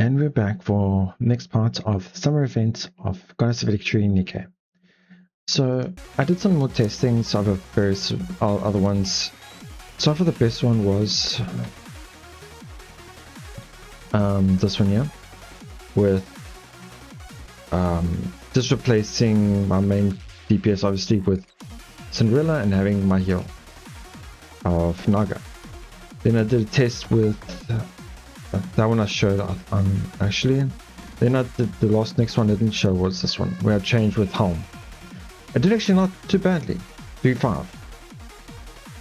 And we're back for next part of the summer event of Goddess of Victory Nikke. So I did some more testings of various other ones. So far the best one was this one here, with just replacing my main DPS obviously with Cinderella and having my heal of Naga. Then I did a test with that one I showed actually. Then I did the next one I didn't show was this one, where I changed with Helm. I did actually not too badly, 3-5.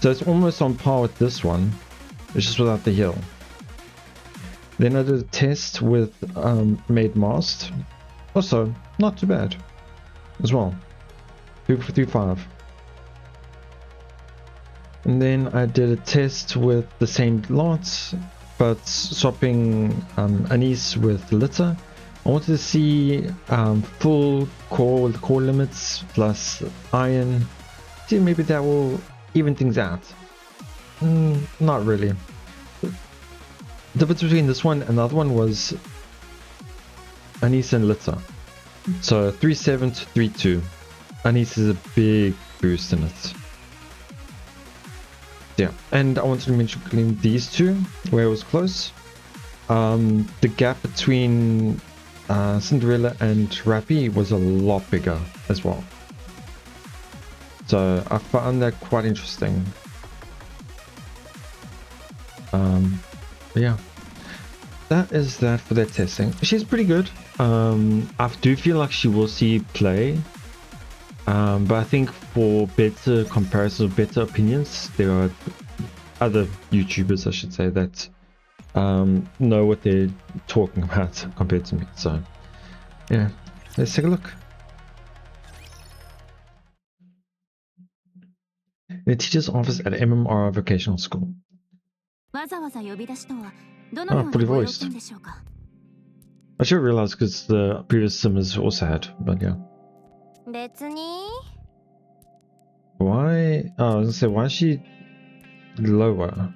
So it's almost on par with this one, it's just without the heal. Then I did a test with Maid Mast, also not too bad as well, 3-5. And then I did a test with the same lance, but swapping Anise with Litter. I wanted to see full core with core limits plus iron. See, maybe that will even things out. Not really. The difference between this one and the other one was Anise and Litter. So 3-7 to 3-2. Anise is a big boost in it. Yeah, and I wanted to mention these two, where it was close. The gap between Cinderella and Rappy was a lot bigger as well. So I found that quite interesting. Yeah, that is that for that testing. She's pretty good. I do feel like she will see play. But I think for better comparisons, better opinions, there are other YouTubers, I should say, that know what they're talking about compared to me. So, yeah, let's take a look. The teacher's office at MMR Vocational School. Oh, fully voiced. I should realize because the previous simmers also had, but yeah. Why? Oh, I was gonna say, why is she lower?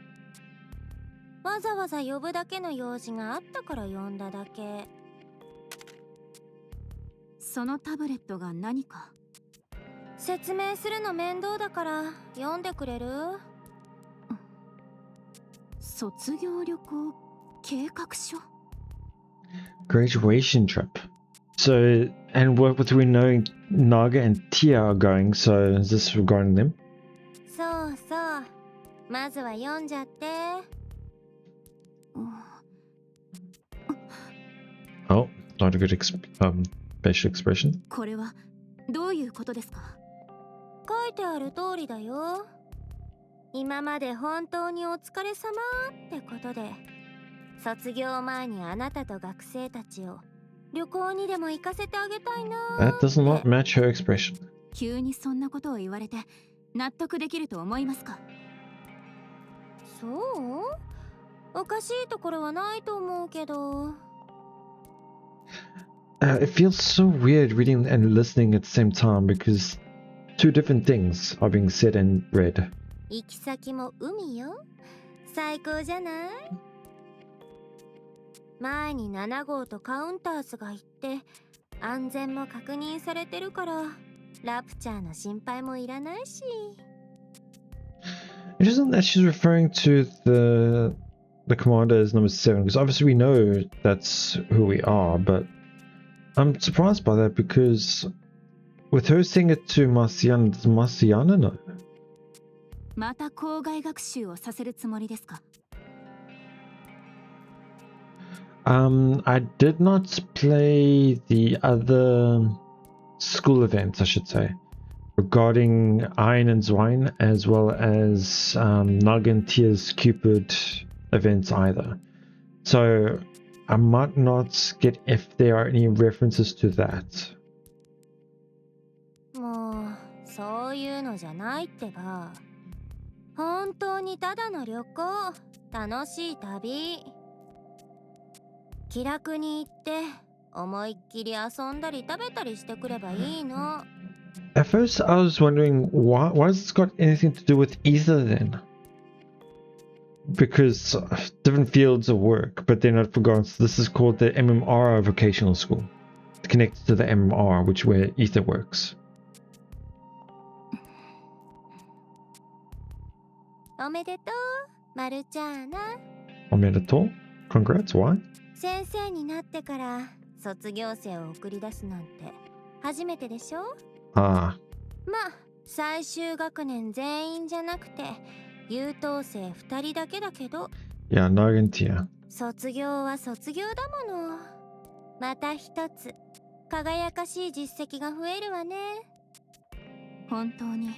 Graduation trip. So, and what with we knowing Naga and Tia are going, so is this regarding them? Oh, not a good facial expression. That does not match her expression. It feels so weird reading and listening at the same time because two different things are being said and read. Interesting that she's referring to the commander as number 7, because obviously we know that's who we are, but I'm surprised by that because with her saying it to Marciana, does Marciana know? I did not play the other school events, I should say, regarding Iron and Zwine, as well as Naga and Tia's Cupid events either. So I might not get if there are any references to that. At first I was wondering why has this got anything to do with either then? because different fields of work, but then I forgot this is called the MMR vocational school. It's connected to the MMR, which where Ether works. おめでとう、マルチャーナ。おめでとう? Congrats, why? 先生になってから卒業生を送り出すなんて初めてでしょ？ああ。まあ、最終学年全員じゃなくて優等生2人だけだけど。いや、ナーゲンティア。卒業は卒業だもの。また一つ輝かしい実績が増えるわね。本当に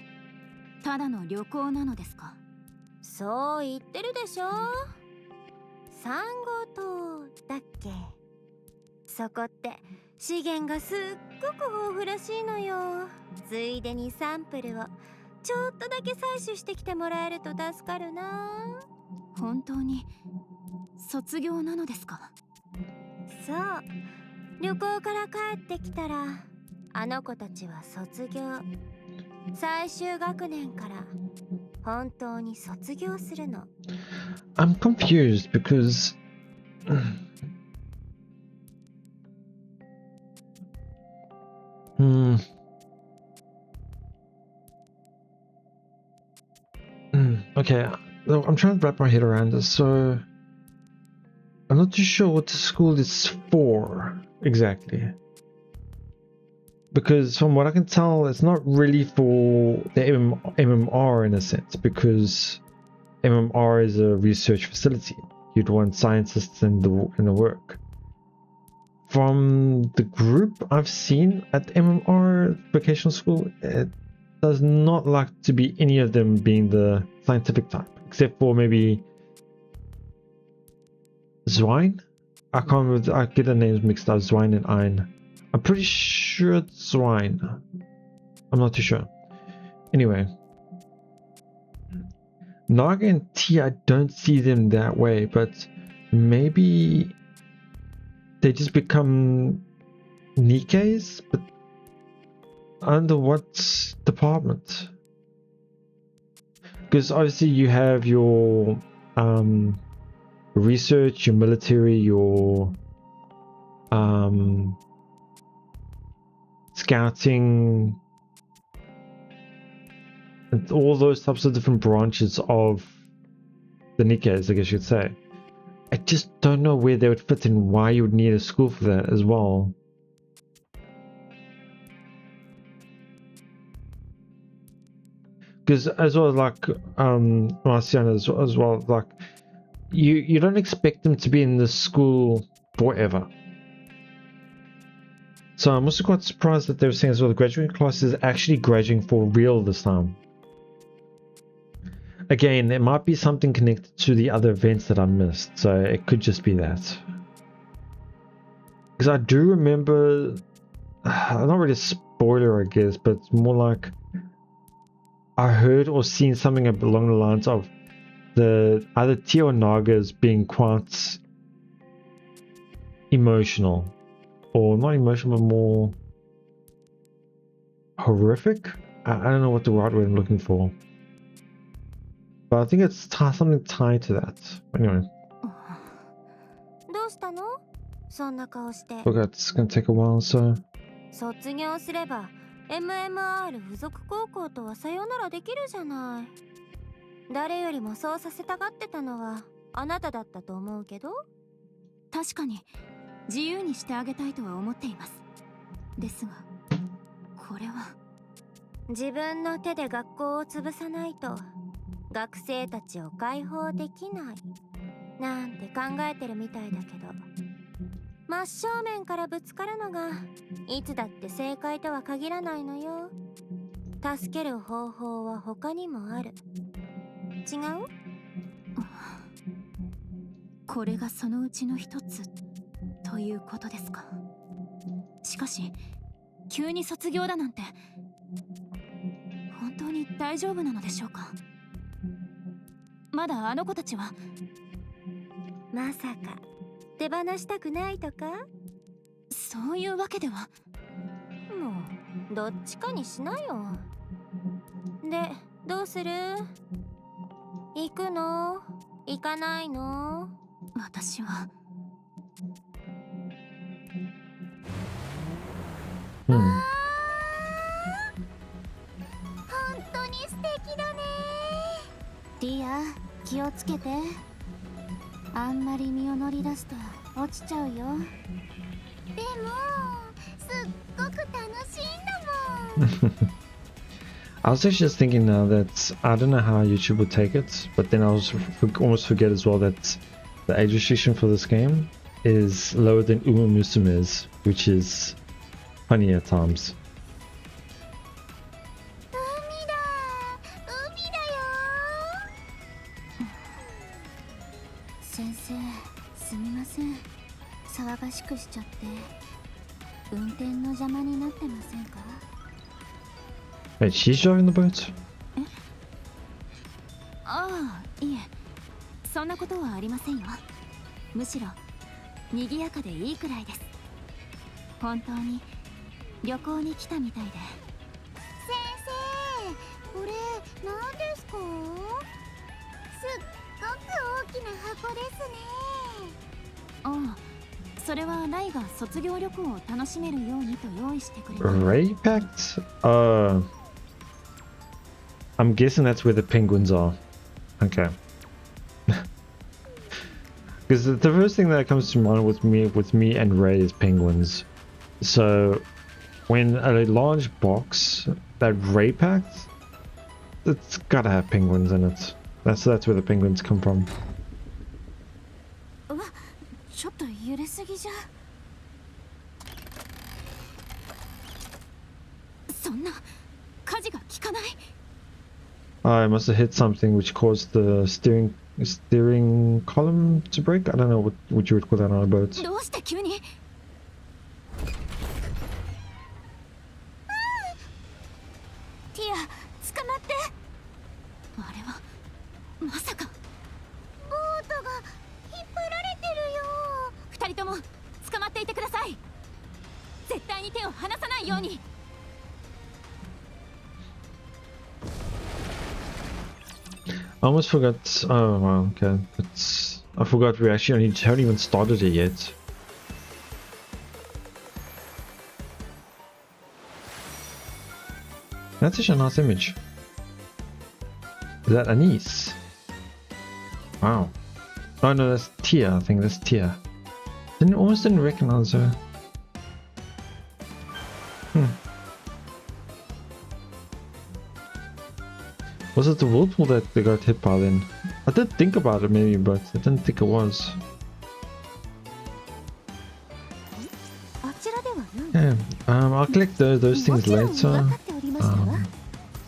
ただの旅行なのですか？そう言ってるでしょ。産後島だっけ。そこって資源がすっごく豊富らしいのよ。ついでにサンプルをちょっとだけ採取してきてもらえると助かるな。本当に卒業なのですか？そう、旅行から帰ってきたらあの子たちは卒業。最終学年から本当に卒業するの。I'm confused because okay, I'm trying to wrap my head around this, so I'm not too sure what the school is for exactly. Because from what I can tell, it's not really for the MMR in a sense, because MMR is a research facility. You'd want scientists in the work. From the group I've seen at MMR vocational school, it does not like to be any of them being the scientific type, except for maybe Zwine. I can't remember, I get the names mixed up, Zwine and Ein. I'm pretty sure it's Zwine. I'm not too sure. Anyway, Naga and T, I don't see them that way, but maybe they just become Nikkes, but under what department? Because obviously you have your research, your military, your scouting, and all those types of different branches of the Nikkes, I guess you'd say. I just don't know where they would fit and why you would need a school for that as well. Because as well as like Marciana as well, like you don't expect them to be in the school forever. So I'm also quite surprised that they were saying as well the graduating class is actually graduating for real this time. Again, it might be something connected to the other events that I missed, so it could just be that. Because I do remember, not really a spoiler I guess, but it's more like I heard or seen something along the lines of the either Tia or Nagas being quite emotional. Or not emotional, but more horrific? I don't know what the right word I'm looking for. But I think it's something tied to that. Anyway. どうしたの？そんな顔して。Okay, it's gonna take a while, so. 卒業すれば MMR 付属高校とはさよならできるじゃない。誰よりもそうさせたがってたのはあなただったと思うけど。確かに自由にしてあげたいとは思っています。ですが、これは自分の手で学校を潰さないと学生たちを解放できないなんて考えてるみたいだけど、真正面からぶつかるのがいつだって正解とは限らないのよ。助ける方法は他にもある。違う？これがそのうちの一つということですか。しかし急に卒業だなんて本当に大丈夫なのでしょうか。まだあの子たちは。まさか手放したくないとか？そういうわけでは。もうどっちかにしなよ。で、どうする？行くの？行かないの？私は Hmm. 本当に素敵だね。ティア、気をつけて。あんまり身を乗り出すと落ちちゃうよ。でも、すっごく楽しいんだもん。I was actually just thinking now that I don't know how YouTube would take it, but then I also almost forget as well that the age restriction for this game is lower than Uma Musume's, which is funny at times. 海だ、海だよ。先生、すみません。騒がしくしちゃって運転の邪魔になってませんか？ Wait, she's driving the boat? ああ、いえ、そんなことはありませんよ。むしろ賑やかでいいくらいです。本当に旅行に来たみたいで。先生、これ何ですか？すっごく大きな箱ですね。ああ、それはライが卒業旅行を楽しめるようにと用意してくれた。 Ray packed? I'm guessing that's where the penguins are. Okay. Because the first thing that comes to mind with me and Ray is penguins. So when a large box that Ray packed, it's gotta have penguins in it. That's where the penguins come from. うわ、ちょっと揺れすぎじゃ。そんな火事が効かない。 I must have hit something which caused the steering column to break. I don't know what you would call that on a boat. どうして急に。ティア、捕まって。あれはまさか。ボートが引っ張られてるよ。二人とも捕まっていてください。絶対に手を離さないように。 I almost forgot. Oh, wow, okay. I forgot we actually haven't even started it yet. That's such a nice image. Is that Anise? Wow. Oh no, that's Tia. I think that's Tia. Almost didn't recognize her. Was it the whirlpool that they got hit by then? I did think about it maybe, but I didn't think it was. Yeah, I'll collect those things later.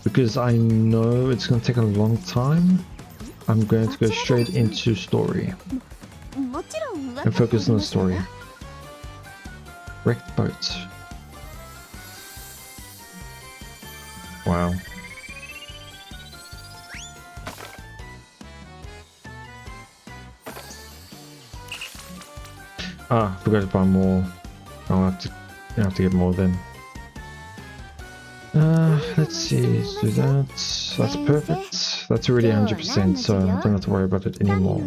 Because I know it's going to take a long time. I'm going to go straight into story. And focus on the story. Wrecked boats. Wow. Ah, forgot to buy more. I'll have to get more then. Let's see, let's do that. That's perfect. That's already 100%, so I don't have to worry about it anymore.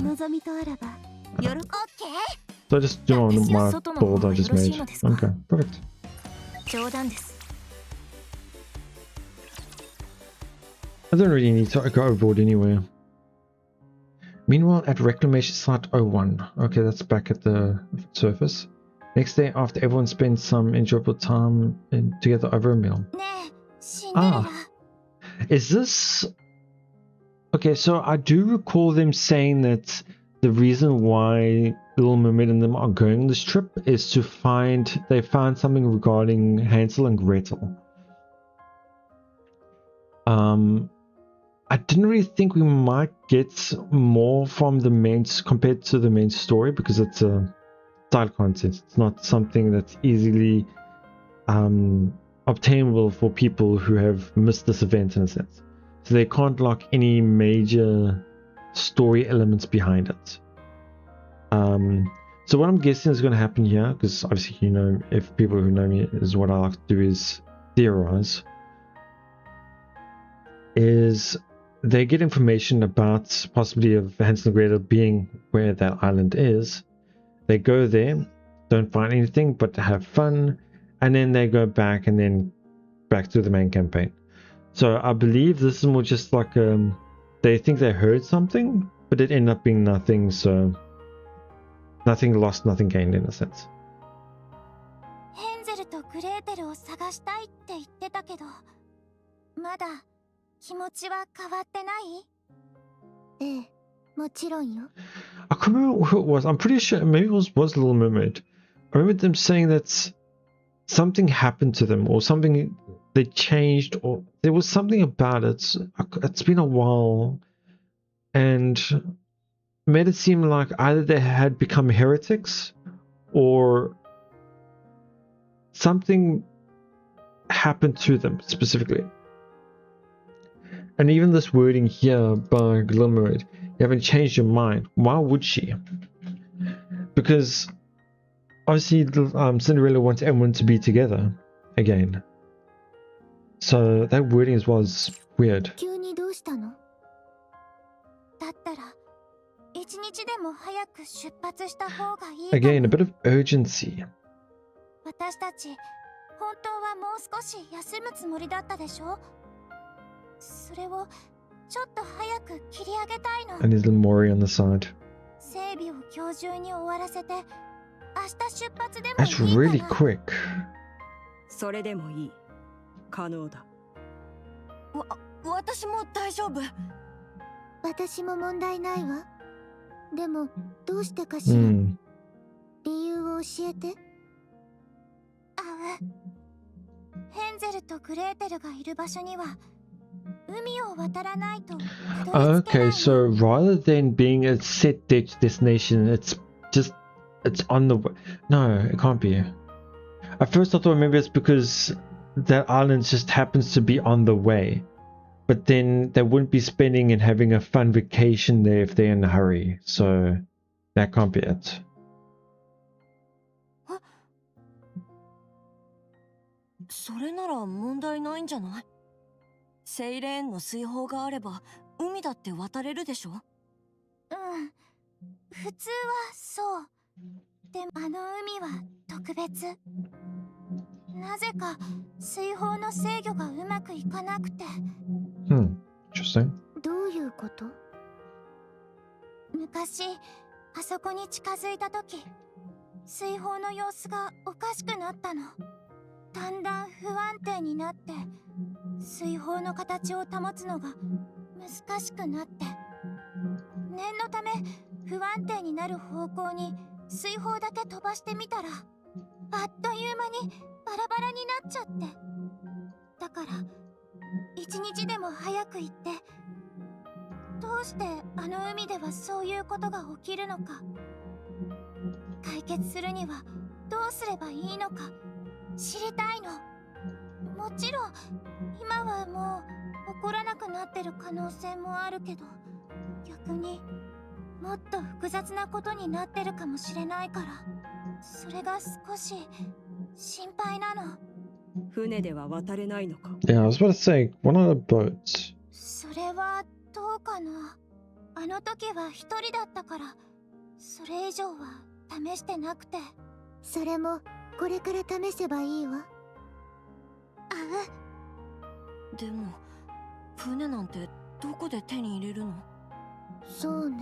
So I just do my build I just made. Okay, perfect. I don't really need to go overboard anywhere. Meanwhile, at Reclamation Site 01. Okay, that's back at the surface. Next day, after everyone spends some enjoyable time together over a meal. Ah, is this... Okay, so I do recall them saying that the reason why Little Mermaid and them are going on this trip is to find... They found something regarding Hansel and Gretel. I didn't really think we might get more from the main compared to the main story because it's a side content. It's not something that's easily obtainable for people who have missed this event in a sense. So they can't lock any major story elements behind it. So what I'm guessing is going to happen here, because obviously, you know, if people who know me, is what I like to do is theorize, is they get information about possibly of Hansel and Gretel being where that island is. They go there, don't find anything, but have fun, and then they go back and then back to the main campaign. So I believe this is more just like they think they heard something, but it ended up being nothing. So nothing lost, nothing gained in a sense. ヘンゼルとグレーテルを探したいって言ってたけど、まだ気持ちは変わってない？ええ、もちろんよ。I can't remember who it was. I'm pretty sure maybe it was Little Mermaid. I remember them saying that something happened to them, or something they changed, or there was something about it. It's been a while, and made it seem like either they had become heretics, or something happened to them specifically. And even this wording here by Little Mermaid, you haven't changed your mind. Why would she? Because obviously Cinderella wants everyone to be together again. So that wording as well is weird. 急にどうしたの？だったら一日でも早く出発した方がいいかも。 Again, a bit of urgency. 私たち本当はもう少し休むつもりだったでしょ？それをちょっと早く切り上げたいの。 And there's little Mori on the side. 整備を今日中に終わらせて明日出発でもいい That's かな。 really quick. それでもいい。可能だ。私も大丈夫。私も問題ないわ。でもどうしてかしら。理由を教えて。ヘンゼルとグレーテルがいる場所には海を渡らないとたどり着けない。 Okay, so rather than being a set destination, it's on the way. No, it can't be. At first I thought maybe it's because that island just happens to be on the way, but then they wouldn't be spending and having a fun vacation there if they're in a hurry. So that can't be it. それなら問題ないんじゃない？セイレーンの水砲があれば海だって渡れるでしょ？普通はそう。でもあの海は特別。なぜか水砲の制御がうまくいかなくて。Interesting. どういうこと？昔あそこに近づいた時、水砲の様子がおかしくなったの。だんだん不安定になって、水砲の形を保つのが難しくなって、念のため不安定になる方向に水砲だけ飛ばしてみたら、あっという間にバラバラになっちゃって。だから一日でも早く行って、どうしてあの海ではそういうことが起きるのか、解決するにはどうすればいいのか知りたいの。もちろん今はもう起こらなくなってる可能性もあるけど、逆にもっと複雑なことになってるかもしれないから、それが少し心配なの。船では渡れないのか？ Yeah, I was about to say, one of the boats. それはどうかな。あの時は一人だったから、それ以上は試してなくて。それもこれから試せばいいわ。でも船なんてどこで手に入れるの？そうね。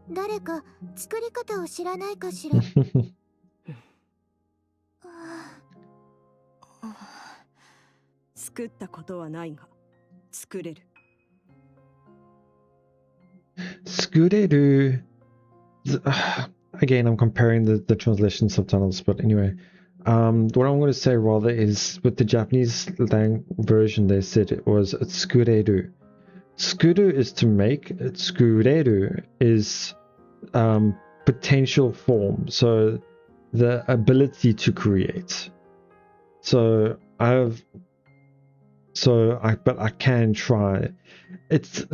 誰か作り方を知らないかしら。作ったことはないが作れる。Skureru. Again, I'm comparing the translation subtitles, but anyway, what I'm going to say rather is with the Japanese version, they said it was tsukureru. Tsukuru is to make, tsukureru is potential form, so the ability to create. But I can try. It's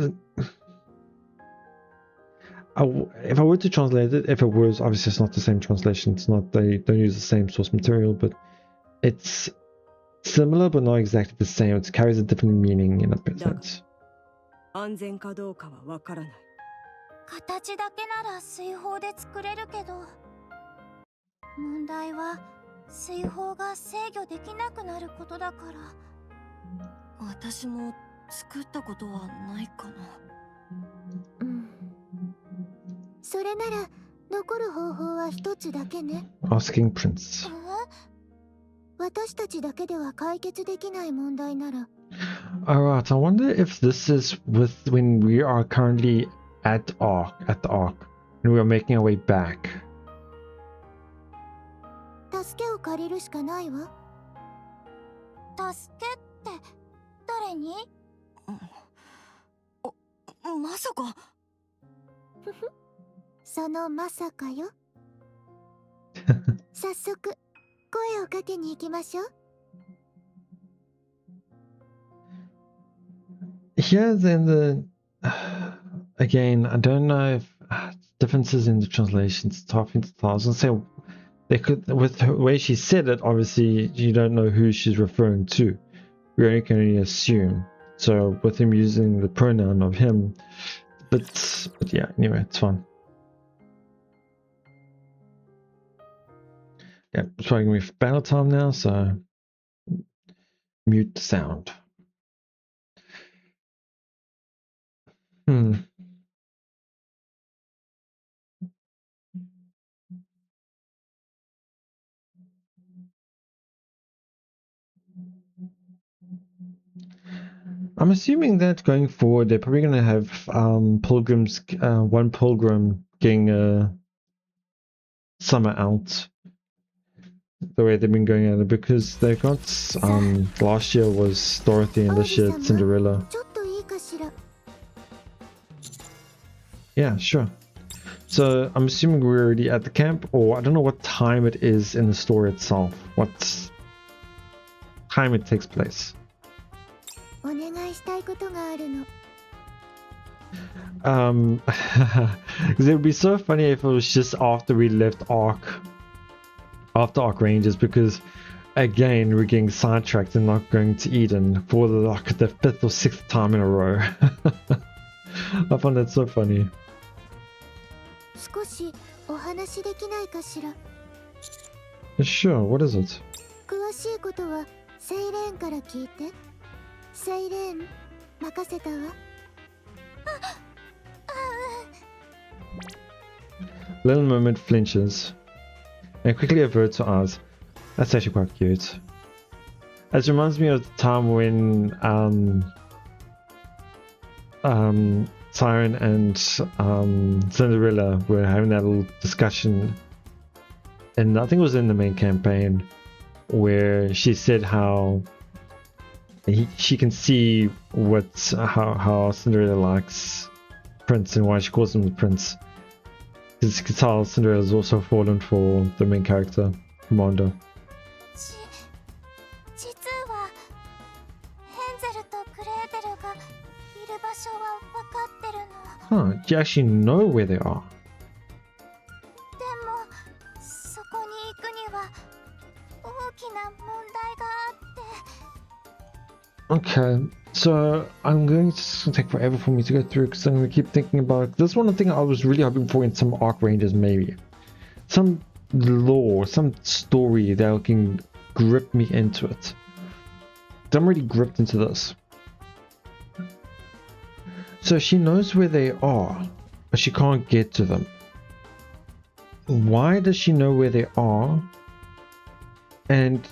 if I were to translate it, if it was, obviously it's not the same translation, it's not, they don't use the same source material, but it's similar but not exactly the same. It carries a different meaning in a sense. 安全かどうかはわからない。形だけなら水泡で作れるけど、問題は水泡が制御できなくなることだから。私も作ったことはないかな。うん。それなら残る方法は一つだけね。Asking Prince. 私たちだけでは解決できない問題なら。Alright, I wonder if this is with when we are currently at the Ark, and we are making our way back. 助けを借りるしかないわ。助けって誰に？まさか。そのまさかよ。早速声をかけに行きましょう。Here then the again, I don't know if differences in the translations, talking to thousands. Say they could, with the way she said it, obviously you don't know who she's referring to. We only can only assume. So with him using the pronoun of him, but yeah, anyway, it's fine. Yeah, it's probably gonna be battle time now, so mute the sound. I'm assuming that going forward, they're probably going to have pilgrims, one pilgrim getting summer out the way they've been going at it, because they got last year was Dorothy and this year Cinderella. Yeah, sure. So I'm assuming we're already at the camp, or I don't know what time it is in the story itself, what time it takes place. Because it would be so funny if it was just after we left after Ark Rangers, because again we're getting sidetracked and not going to Eden for the 5th or 6th time in a row. I find that so funny. Sure, what is it? Little Mermaid flinches and quickly averts her eyes. That's actually quite cute. It reminds me of the time when Siren and Cinderella were having that little discussion, and I think it was in the main campaign, where she said how she can see how Cinderella likes Prince and why she calls him the Prince. Because you can tell Cinderella's also fallen for the main character, Commander. Huh, you actually know where they are. Okay, so I'm going to take forever for me to go through, because I'm going to keep thinking about this. One thing I was really hoping for in some Ark Rangers, maybe some lore, some story that can grip me into it. I'm already gripped into this. So she knows where they are, but she can't get to them. Why does she know where they are? And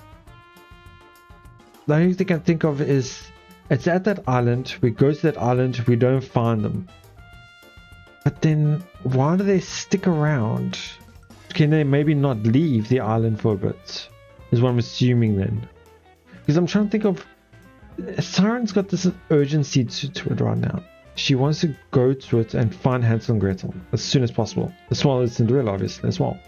the only thing I can think of is it's at that island. We go to that island, we don't find them. But then why do they stick around? Can they maybe not leave the island for a bit? Is what I'm assuming then. Because I'm trying to think of, Siren's got this urgency to it right now. She wants to go to it and find Hansel and Gretel as soon as possible. As well as Cinderella, obviously, as well.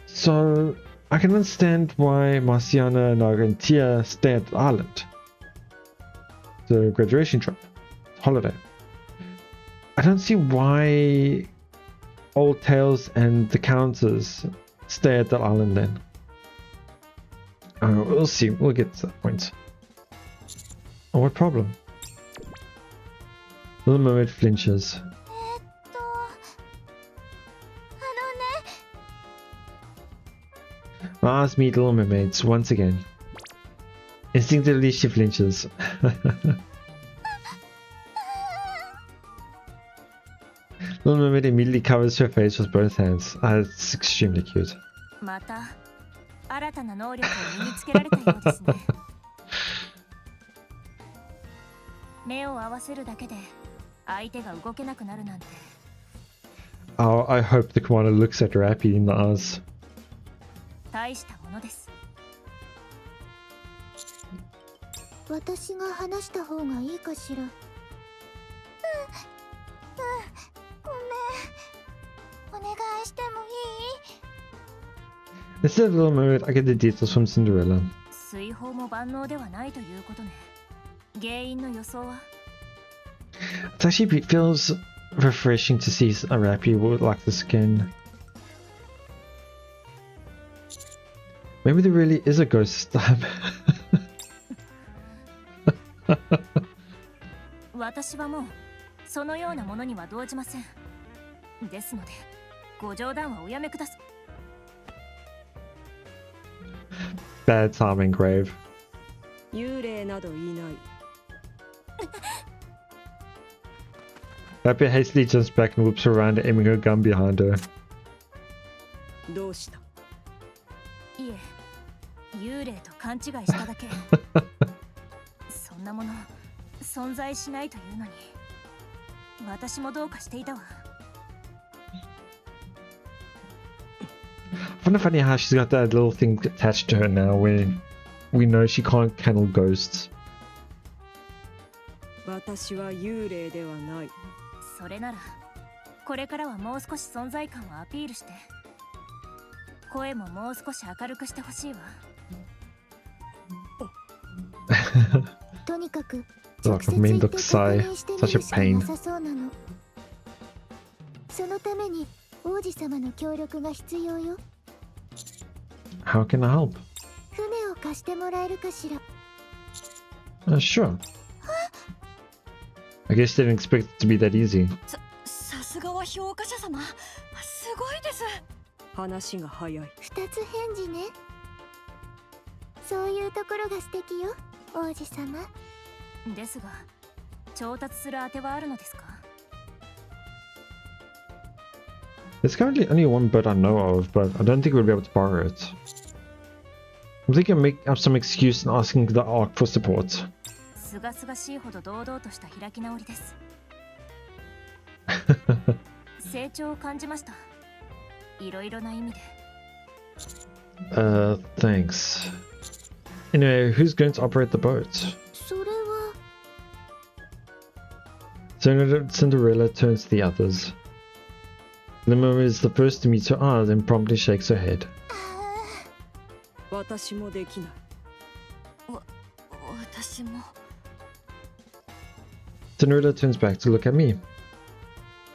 So I can understand why Marciana, Naga, and Tia stay at the island. The graduation trip. Holiday. I don't see why Old Tails and the Countess stay at that island then. We'll see. We'll get to that point. Oh, what problem? Little Mermaid flinches. あのね My eyes meet Little Mermaid's once again. Instinctively she flinches. Little Mermaid immediately covers her face with both hands. It's extremely cute. また新たな能力を身につけられたようですね。目を合わせるだけで相手が動けなくなるなんて。 Oh, I hope the commander looks at Rappy in the eyes. 大したものです。私が話した方がいいかしら。ごめん。お願いしてもいい？ Instead of Little Mermaid, I get the details from Cinderella. 水泡も万能ではないということね。原因の予想は？ It actually feels refreshing to see a Rappy like this again. Maybe there really is a ghost this time. 私はもうそのようなものには動じません。ですのでご冗談はおやめください。 Bad timing, Grave. 幽霊などいない。 Rappy hastily jumps back and whips around, aiming her gun behind her. どうした？いえ、幽霊と勘違いしただけ。そんなもの存在しないというのに、私もどうかしていたわ。 I find it funny how she's got that little thing attached to her now where we know she can't handle ghosts. 私は幽霊ではない。それなら、これからはもう少し存在感をアピールして、声ももう少し明るくしてほしいわ。とにかく Like a mean look sigh, such a pain. そのために王子様の協力が必要よ。 How can I help? 船を貸してもらえるかしら。 Sure. I guess they didn't expect it to be that easy. さすがは評価者様。すごいです。話が早い。二つ返事ね。そういうところが素敵よ、王子様。ですが、調達する当てはあるのですか？ There's currently only one boat I know of, but I don't think we'll be able to borrow it. I'm thinking of making up some excuse and asking the Ark for support. すがすがしいほど堂々とした開き直りです。成長を感じました。いろいろな意味で。Thanks. Anyway, who's going to operate the boat? それは Cinderella turns to the others. The mermaid is the first to meet her eyes and promptly shakes her head. 私もできない。私も。 Cinderella turns back to look at me.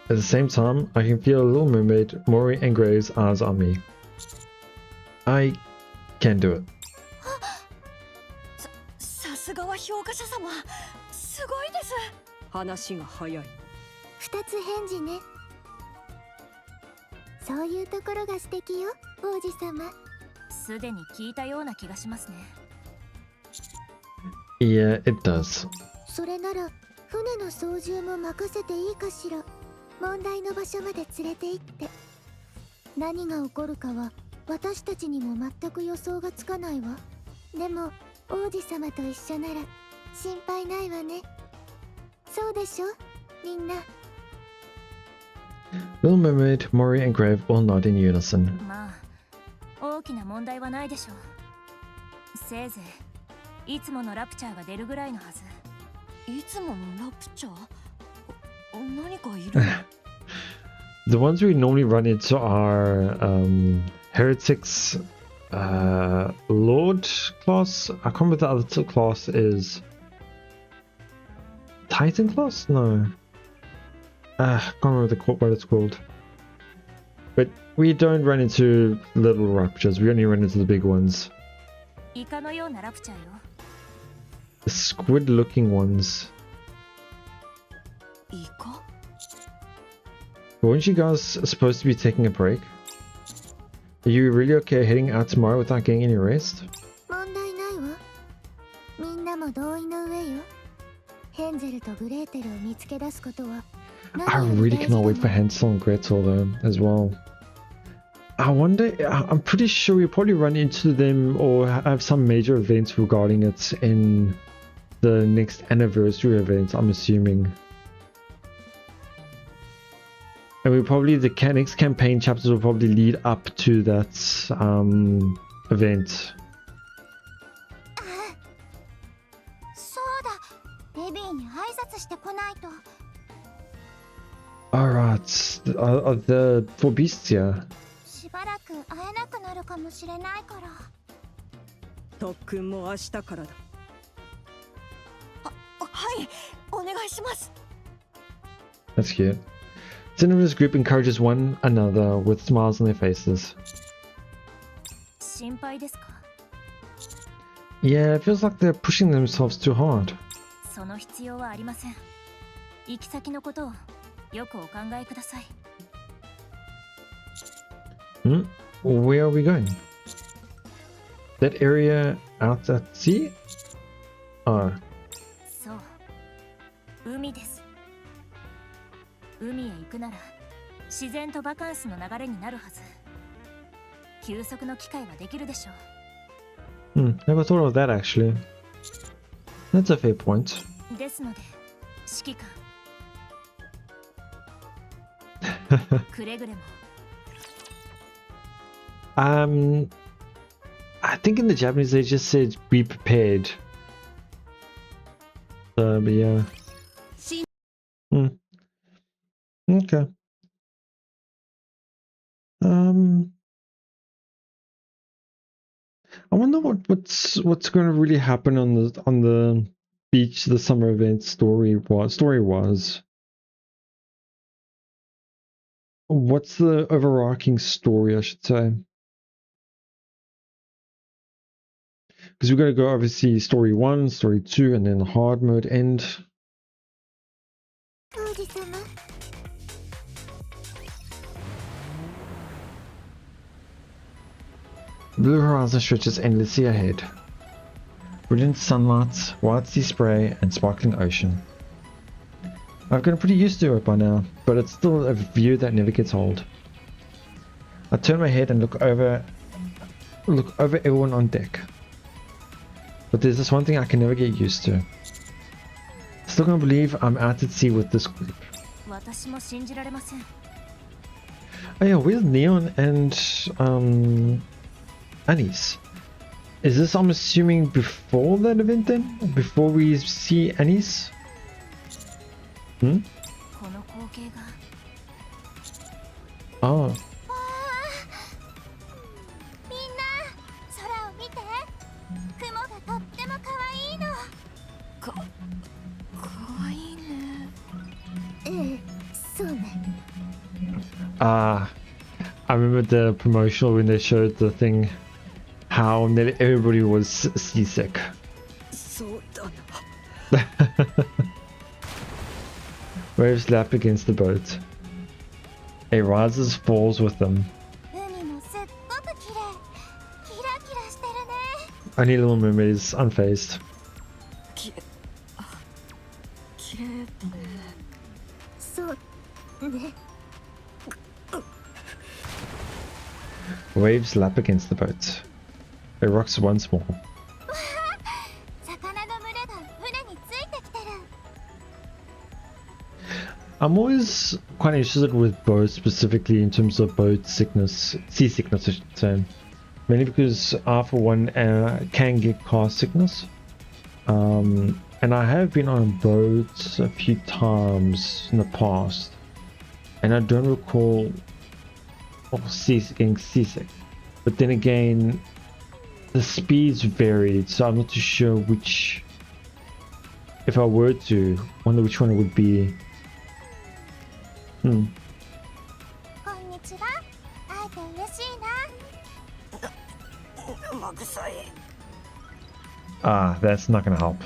At the same time, I can feel Little Mermaid, Maury and Grave's eyes on me. I can do it. さすがは評価者様。すごいです。話が早い。二つ返事ね。そういうところが素敵よ、王子様。すでに聞いたような気がしますね。 Yeah, it does. それなら船の操縦も任せていいかしら。問題の場所まで連れて行って。何が起こるかは私たちにも全く予想がつかないわ。でも王子様と一緒なら心配ないわね。そうでしょ、みんな。 Little Mermaid, Maury and Grave all nod in unison. まあ、大きな問題はないでしょう。せいぜいいつものラプチャーが出るぐらいのはず。いつものラプチャー？何かいる？ The ones we normally run into are Heretics, Lord class. I can't remember the other class is. Titan class? No. I can't remember what it's called. But we don't run into little raptures, we only run into the big ones. イカのようなラプチャーよ。 The squid looking ones. イ Weren't you guys supposed to be taking a break? Are you really okay heading out tomorrow without getting any rest? 問題ないわ。みんなも同意の上よ。ヘンゼルとグレーテルを見つけ出すことは I really cannot wait for Hansel and Gretel though, as well. I wonder, I'm pretty sure we'll probably run into them or have some major events regarding it in the next anniversary event, I'm assuming. And we probably, the next campaign chapters will probably lead up to that event. そうだ。ベビーに挨拶してこないと。Alright, are the four beasts here? しばらく会えなくなるかもしれないから。特訓も明日からだ。はい、お願いします。 That's cute. Cinema's group encourages one another with smiles on their faces. 心配ですか？ Yeah, it feels like they're pushing themselves too hard. その必要はありません。行き先のことをよくお考えください。Hmm? Where are we going? That area out at sea? Oh. そう、海です。海へ行くなら自然とバカンスの流れになるはず。休息の機会はできるでしょう。Never thought of that actually. That's a fair point. ですので、指揮官くれぐれも。I think in the Japanese they just said be prepared. But yeah. Okay. I wonder what's going to really happen on the beach, the summer event story was. What's the overarching story, I should say? Because we're going to go obviously story 1, story 2, and then the hard mode end. Blue horizon stretches endlessly ahead. Brilliant sunlight, white sea spray, and sparkling ocean. I've gotten pretty used to it by now, but it's still a view that never gets old. I turn my head and look over everyone on deck. But there's this one thing I can never get used to. Still can't believe I'm out at sea with this group. Oh yeah, where's Neon and Annie's? Is this, I'm assuming, before that event then? Before we see Annie's? Oh. そうね。 I remember the promotional when they showed the thing, how nearly everybody was seasick. Waves lap against the boat. It rises, falls with them. Only Little Mermaid is unfazed. Waves lap against the boat. It rocks once more. I'm always quite interested with boats, specifically in terms of boat sickness, seasickness I should say. Mainly because I for one can get car sickness. And I have been on boats a few times in the past. And I don't recall getting seasick. But then again, the speeds varied, so I'm not too sure which, if I were to, wonder which one it would be. Ah, that's not gonna help.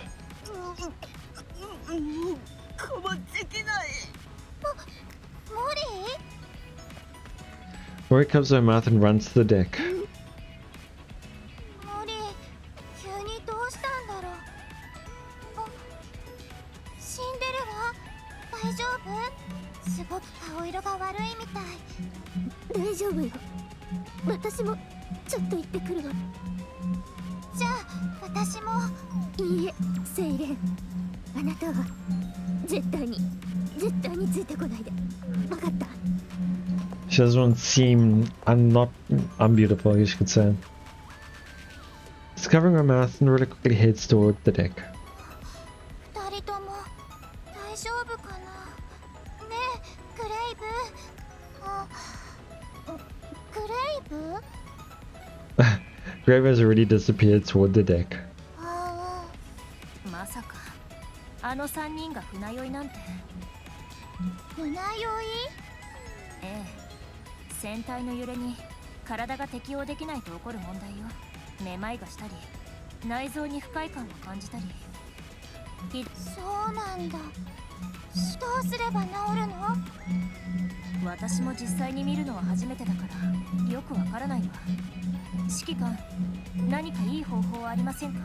Mori covers her mouth and runs to the deck. 森急にどうしたんだろう。あ、死んでるわ。大丈夫？すごく顔色が悪いみたい。大丈夫よ。私もちょっと行ってくるわ。じゃあ私も。いいえ、セイレン、あなたは絶対についてこないで。わかった？ She doesn't want to seem not unbeautiful, I guess you could say. She's covering her mouth and really quickly heads toward the deck. 二人とも大丈夫かな。ねえ、クレイブ。あ、クレイブGrave has already disappeared toward the deck. ああ、まさかあの3人が船酔いなんて。船酔い？ええ、船体の揺れに体が適応できないと起こる問題よ。めまいがしたり内臓に不快感を感じたり。そうなんだ。どうすれば治るの？私も実際に見るのは初めてだからよくわからないわ。指揮官、何かいい方法はありませんか？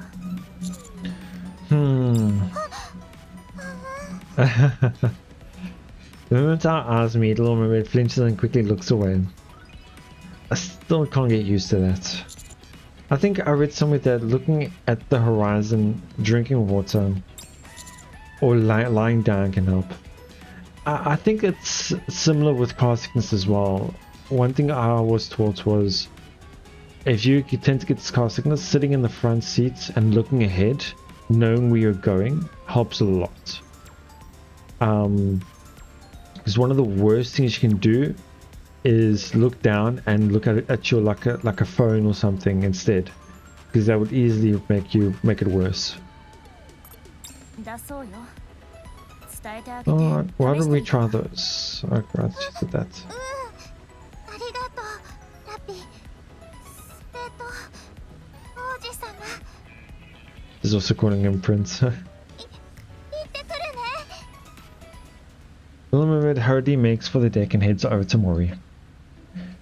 The moment our eyes meet, little mermaid flinches and quickly looks away. I still can't get used to that. I think I read somewhere that looking at the horizon, drinking water, or lying down can help. I think it's similar with car sickness as well. One thing I was taught was if you tend to get this car sickness, sitting in the front seat and looking ahead, knowing where you're going, helps a lot. Because one of the worst things you can do is look down and look at your like a phone or something instead, because that would easily make it worse. Oh, why don't we try those? Okay, let's just do that. He's also calling him Prince. Little Mermaid hurriedly makes for the deck and heads over to Mori,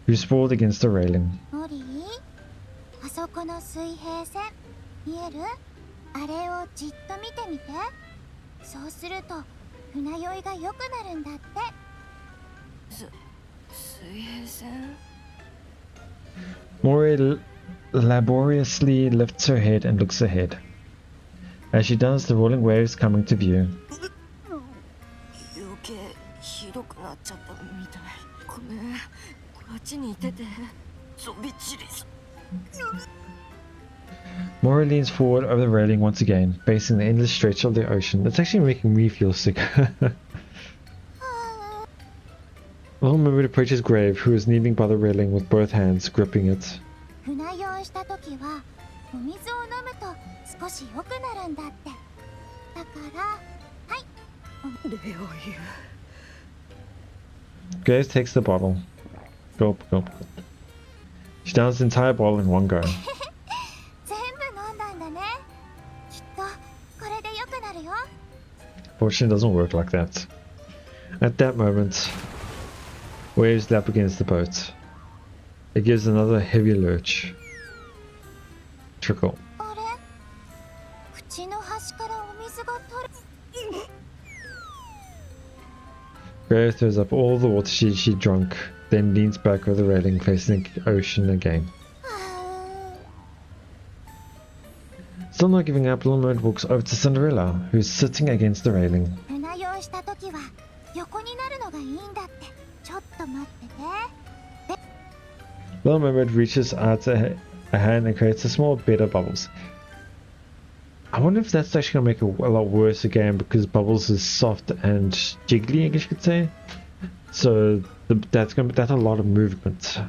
who's sprawled against the railing. Mori, あそこの水平線見える？あれをじっと見てみて。そうすると船酔いが良くなるんだって。水平線？ Mori laboriously lifts her head and looks ahead. As she does, the rolling waves coming to view. Mori leans forward over the railing once again, facing the endless stretch of the ocean. It's actually making me feel sick. Little Mermaid approaches Grave, who is kneeling by the railing with both hands gripping it. Grave takes the bottle. Gulp, gulp, gulp. She downs the entire bottle in one go. Fortunately, it doesn't work like that. At that moment, waves lap against the boat. It gives another heavy lurch. Trickle. Grave throws up all the water she drunk, then leans back over the railing facing the ocean again. Still not giving up, Little Mermaid walks over to Cinderella, who's sitting against the railing. Little Mermaid reaches out a hand and creates a small bed of bubbles. I wonder if that's actually going to make it a lot worse again, because Bubbles is soft and jiggly, I guess you could say. So that's a lot of movement.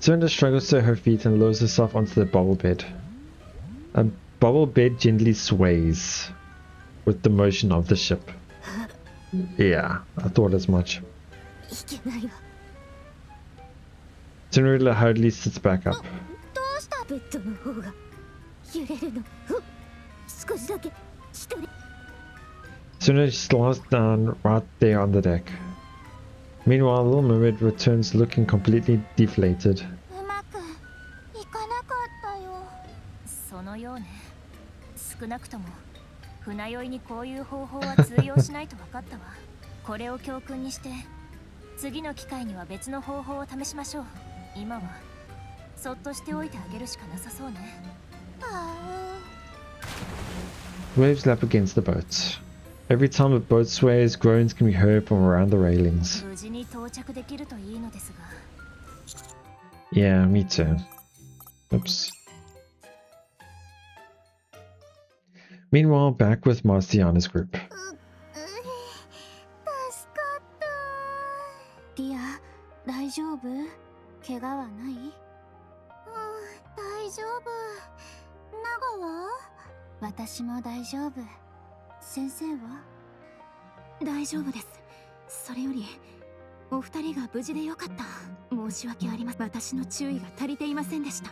Cinderella struggles to her feet and lowers herself onto the bubble bed. A bubble bed gently sways with the motion of the ship. Yeah, I thought as much. Cinderella hurriedly sits back up. Suna slides down right there on the deck. Meanwhile, Little Mermaid returns looking completely deflated. うまくいかなかったよ。そのようね。少なくとも船酔いにこういう方法は通用しないと分かったわ。これを教訓にして次の機会には別の方法を試しましょう。今はそっとしておいてあげるしかなさそうね。Waves lap against the boat. Every time the boat sways, groans can be heard from around the railings. 無事に到着できるといいのですが。Yeah, me too. Oops. Meanwhile, back with Marciana's group. 助かった。ディア、大丈夫？怪我はない？大丈夫。ナガは？私も大丈夫。先生は？大丈夫です。それよりお二人が無事でよかった。申し訳ありません。私の注意が足りていませんでした。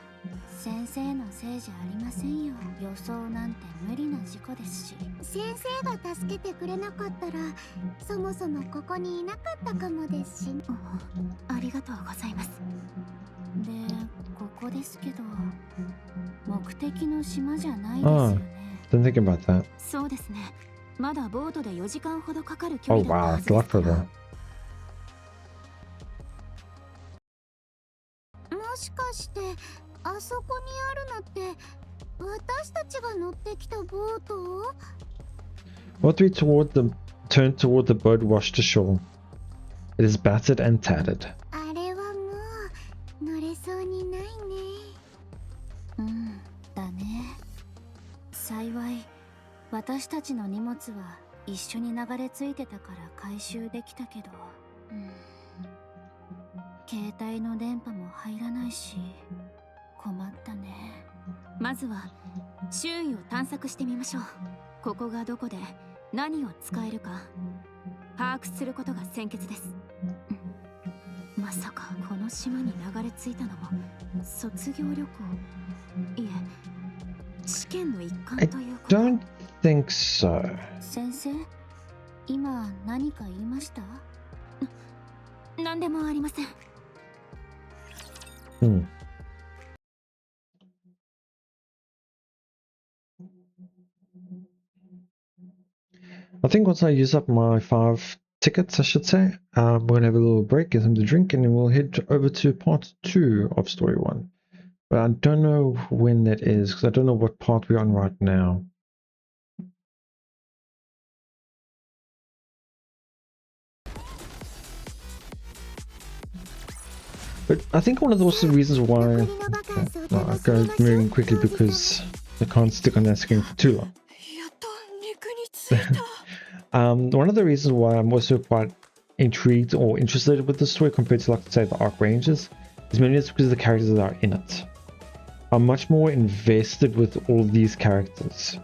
先生のせいじゃありませんよ。予想なんて無理な事故ですし。先生が助けてくれなかったらそもそもここにいなかったかもですし。ありがとうございます。で、ここですけど目的の島じゃないですよね。Didn't think about that. そうですね。まだボートで4時間ほどかかる距 Oh 離だった wow, は good ずで luck す for から。 that. もしかしてあそこにあるのって私たちが乗ってきたボート？ What we turned toward the boat washed ashore. It is battered and tattered. あれはもう乗れそうにないね。だね。幸い私たちの荷物は一緒に流れ着いてたから回収できたけど、携帯の電波も入らないし困ったね。まずは周囲を探索してみましょう。ここがどこで何を使えるか把握することが先決です。まさかこの島に流れ着いたのも卒業旅行、いえ試験の一環 I ということ。 don't think so. 先生、今何か言いました？何でもありません。I think once I use up my 5 tickets, I should say, we're gonna have a little break, get something to drink, and then we'll head over to part 2 of story 1. But I don't know when that is, because I don't know what part we're on right now. But I think one of the also reasons why I go moving quickly because I can't stick on that screen for too long. One of the reasons why I'm also quite intrigued or interested with the story compared to, like, say, the Arc Rangers is mainly it's because of the characters that are in it. I'm much more invested with all these characters.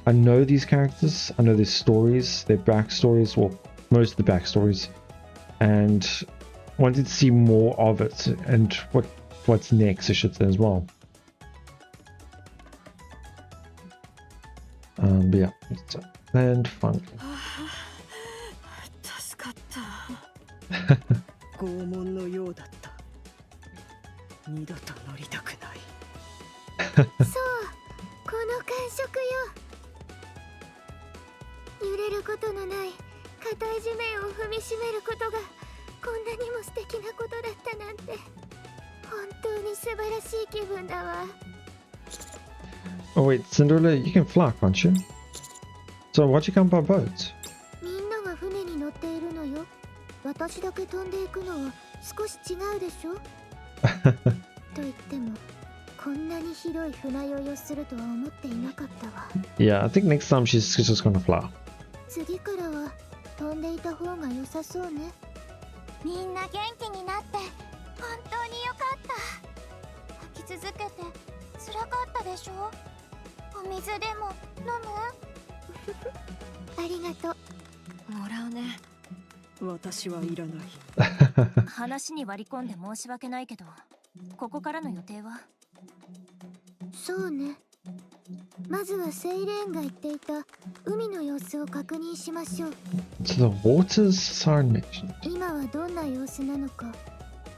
I know these characters, I know their stories, their backstories, well, most of the backstories, and wanted to see more of it and what's next, I should say, as well. But yeah, it's and fun. 助かった。拷問のようだった。二度と乗りたくない。そう、この感触よ。揺れることのない硬い地面を踏みしめることがこんなにも素敵なことだったなんて本当に素晴らしい気分だわ。 Oh wait, Cinderella, you can fly, can't you? So why'd you come by boat? みんなが船に乗っているのよ。私だけ飛んでいくのは少し違うでしょと言ってもこんなにひどい船酔いをするとは思っていなかったわ。 Yeah, I think next time she's just gonna fly. 次からは飛んでいた方が良さそうね。みんな元気になって本当によかった。吐き続けて辛かったでしょ。お水でも飲む？ありがとう。もらうね。私はいらない。話に割り込んで申し訳ないけど、ここからの予定は？そうね。まずはセイレーンが言っていた海の様子を確認しましょう。 So the waters siren mentioned. 今はどんな様子なのか、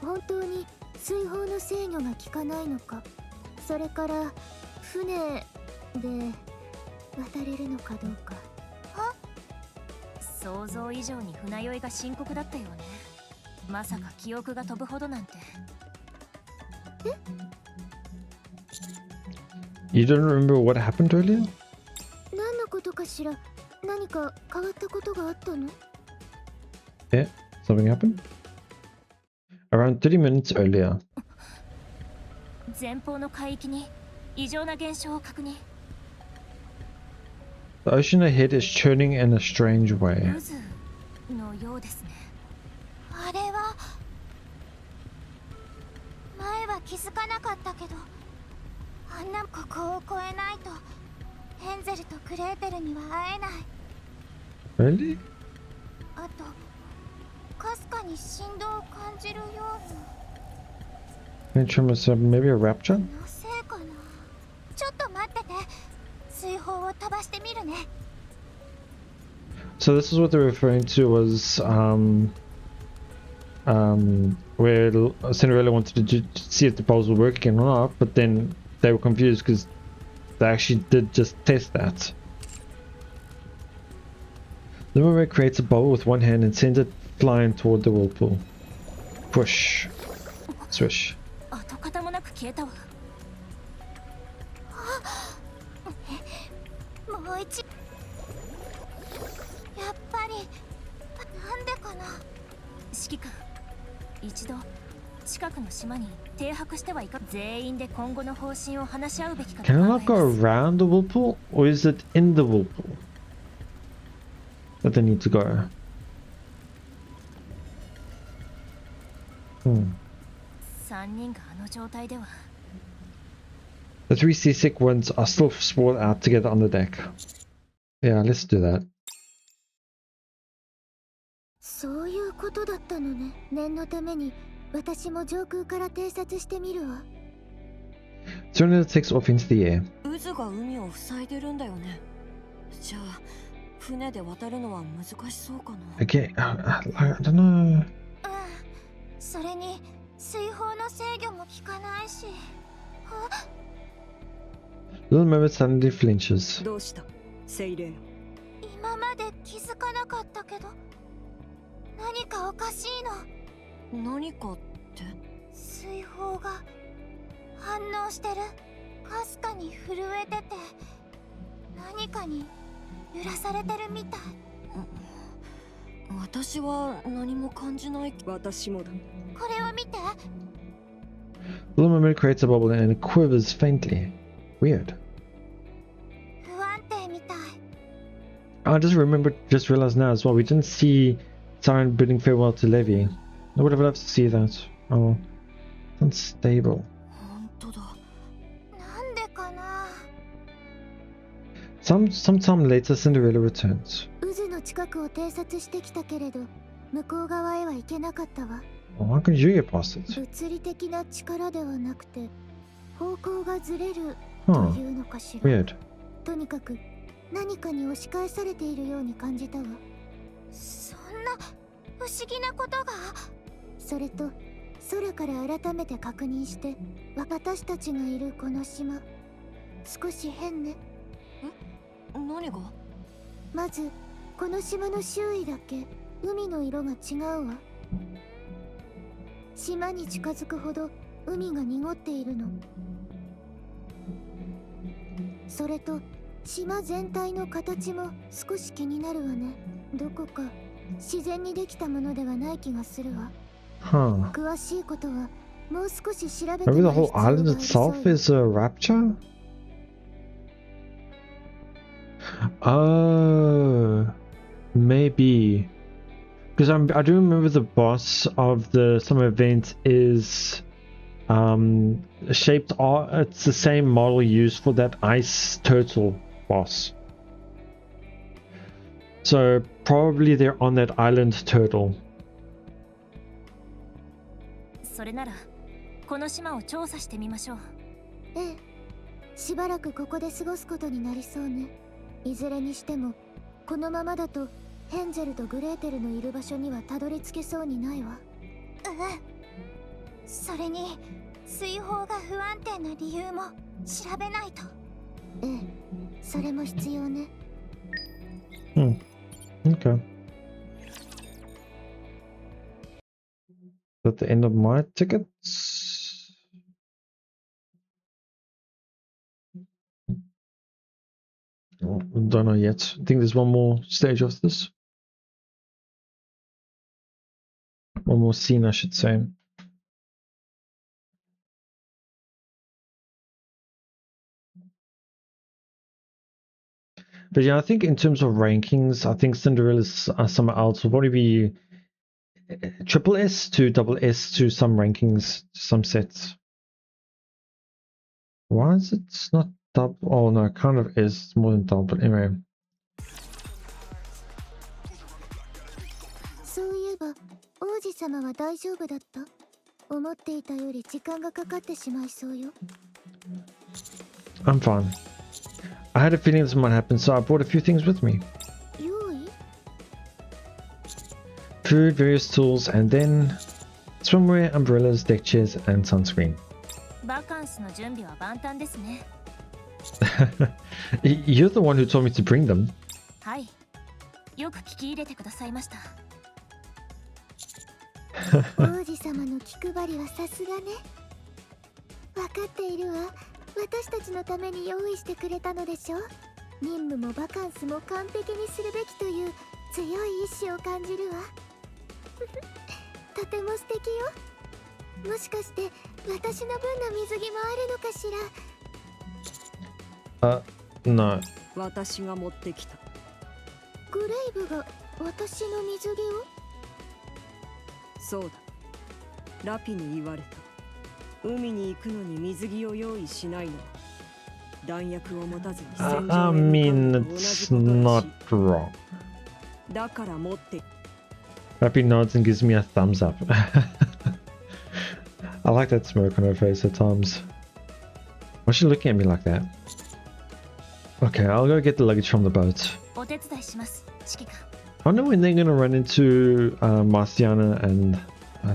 本当に水砲の制御が効かないのか、それから船で渡れるのかどうか。想像以上に船酔いが深刻だったよね。まさか記憶が飛ぶほどなんて。You don't remember what happened earlier? 何のことかしら。何か変わったことがあったの？ Yeah, something happened. Around 30 minutes earlier. 前方の海域に異常な現象を確認。 The ocean ahead is churning in a strange way. 渦のようですね。あれは前は気づかなかったけど、あんなここを越えないとヘンゼルとグレーテルには会えない。 Really? あとかすかに振動を感じるような。 Maybe a rapture? のせいかな。ちょっと待ってて、水砲を飛ばしてみるね。 So this is what they're referring to was where Cinderella wanted to see if the poles were working or not, but then they were confused because they actually did just test that. The mermaid creates a bubble with one hand and sends it flying toward the whirlpool. Push. Swish. 跡形もなく消えたわ。もう一、やっぱりなんでかな。指揮官、一度近くの島に停泊してはいか。全員で今後の方針を話し合うべきかと Can 考 I え not ま go す。 around the whirlpool? Or is it in the whirlpool that they need to go? Hmm. 3人があの状態では。 The three seasick ones are still sprawled out together on the deck. Yeah, let's do that. そういうことだったのね。念のために私も上空から偵察してみるわ。 Sunela takes off into the air. 渦が海を塞いでるんだよね。じゃあ船で渡るのは難しそうかな。 Okay, I don't know. うん。それに水砲の制御も効かないし。あ、 Little Mermaid suddenly flinches. どうしたセイレーン。今まで気づかなかったけど、何かおかしいの。何かって。水砲が反応してる。かすかに震えてて、何かに揺らされてるみたい。私は何も感じない。私もだ。これを見て。 Little Mermaid creates a bubble and it quivers faintly. Weird. 不安定みたい。 I just realized now as well, we didn't see Siren bidding farewell to Levy. I would have loved to see that. Oh, unstable. 本当だ。なんでかな。 Sometime later, Cinderella returns. 渦の近くを偵察してきたけれど、向こう側へは行けなかったわ。 Oh, how could you get past it? 物理的な力ではなくて、方向がずれる Huh. というのかしら。 Weird. とにかく何かに押し返されているように感じたわ。そんな不思議なことが。それと空から改めて確認して、私たちがいるこの島、少し変ね。何が。まずこの島の周囲だけ海の色が違うわ。島に近づくほど海が濁っているの。それと島全体の形も少し気になるわね。どこか自然にできたものではない気がするわ。 Huh. 詳しいことはもう少し調べて Maybe み the る whole 必要があ island りそう itself よ。 is a rapture? Oh, maybe. Because I do remember the boss of the summer event is shaped. It's the same model used for that ice turtle boss. So probably they're on that island turtle. それならこの島を調査してみましょう。ええ、しばらくここで過ごすことになりそうね。いずれにしてもこのままだとヘンゼルとグレーテルのいる場所にはたどり着けそうにないわ。それに水泡が不安定な理由も調べないと。ええ、それも必要ね。Okay. Is that the end of my tickets? Oh, don't know yet. I think there's one more stage of this. One more scene, I should say. But yeah, I think in terms of rankings, I think Cinderella's somewhere else will probably be triple S to double S to some rankings, some sets. Why is it not double? Oh no, it kind of is. It's more than double, but anyway. そういえば王子様は大丈夫だった？思っていたより時間がかかってしまいそうよ。I'm fine. I had a feeling this might happen, so I brought a few things with me. 用意？ Food, various tools, and then swimwear, umbrellas, deck chairs, and sunscreen. バカンスの準備は万端ですね。You're the one who told me to bring them. はい。よく聞き入れてくださいました。王子様の気配りはさすがね。分かっているわ。私たちのために用意してくれたのでしょ。任務もバカンスも完璧にするべきという強い意志を感じるわ。とても素敵よ。もしかして私の分の水着もあるのかしら。No. 私が持ってきた。グレイブが私の水着を？そうだ。ラピに言われた。海に行くのに水着を用意しないのは弾薬を持たずに戦場へ向かう I の mean, と同 it's じことらし not い。 wrong. だから持って。 Happy nods and gives me a thumbs up. I like that smirk on her face at times. Why's she looking at me like that? Okay, I'll go get the luggage from the boat. お手伝いします、指揮官。 I wonder when they're gonna run into Marciana and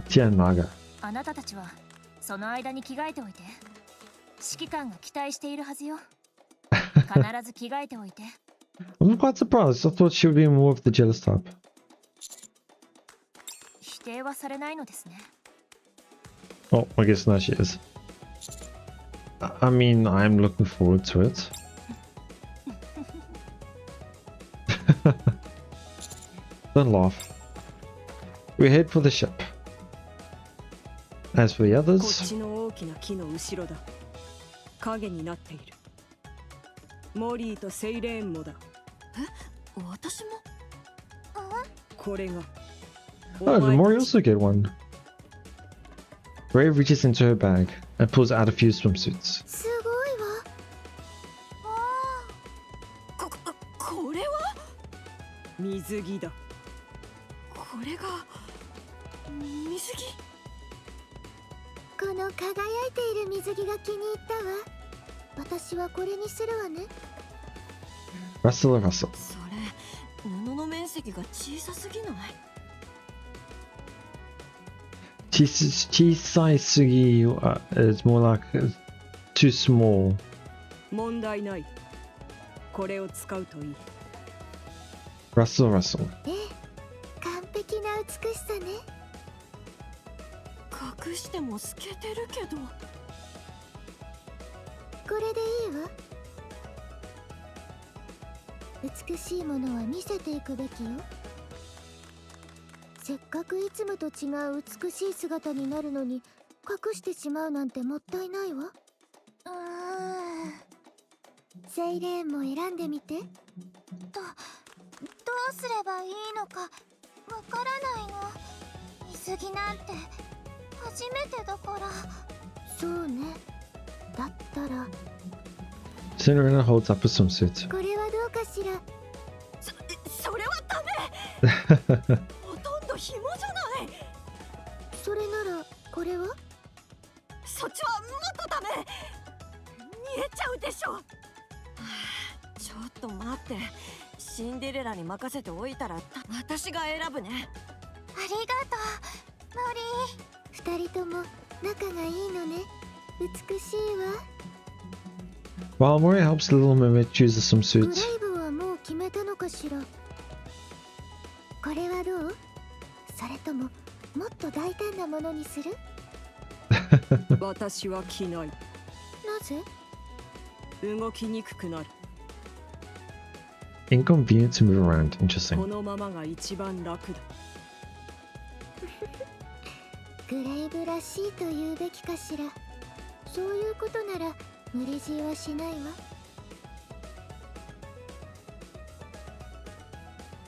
Tianaga. あなたたちはその間に着替えておいて。指揮官が期待しているはずよ。必ず着替えておいて。I'm quite surprised. I thought she would be more of the jealous type. 否定はされないのですね。Oh, I guess now she is. I mean, I'm looking forward to it. Don't laugh. We head for the ship. As for the こっ others, ちの大きな木の後ろだ。影になっている。モリーとセイレーンもだ。え、私も？これが。 oh, did Mori also get one? Ray reaches into her bag and pulls out a few swimsuits. すごいわ。これは水着だ。これが水着。この輝いている水着が気に入ったわ。私はこれにするわね。 Rustle, rustle. それ布の面積が小さすぎない？ Chisai Sugi is more like too small. 問題ない。これを使うといい。 Rustle, rustle. ええ、完璧な美しさね。隠しても透けてるけど。これでいいわ。美しいものは見せていくべきよ。せっかくいつもと違う美しい姿になるのに隠してしまうなんてもったいないわ。セイレーンも選んでみて。どうすればいいのかわからないの。水着なんて初めてだから。そうね。だったら Cinderella holds up a swimsuit. これはどうかしら。それはダメ。ほとんど紐じゃない。それならこれは？そっちはもっとダメ。見えちゃうでし任せておいたら私が選ぶね。ありがとうモリー。二人とも仲がいいのね。美しいわ。 While Mori helps the Little Mermaid choose some グレ suits. イブはもう決めたのかしら。これはどう？それとももっと大胆なものにする？私は着ない。なぜ？動きにくくなる。 Inconvenient to move around. こ Interesting. のままが一番楽だ。グレイブらしいと言うべきかしら。そういうことなら無理強いはしないわ。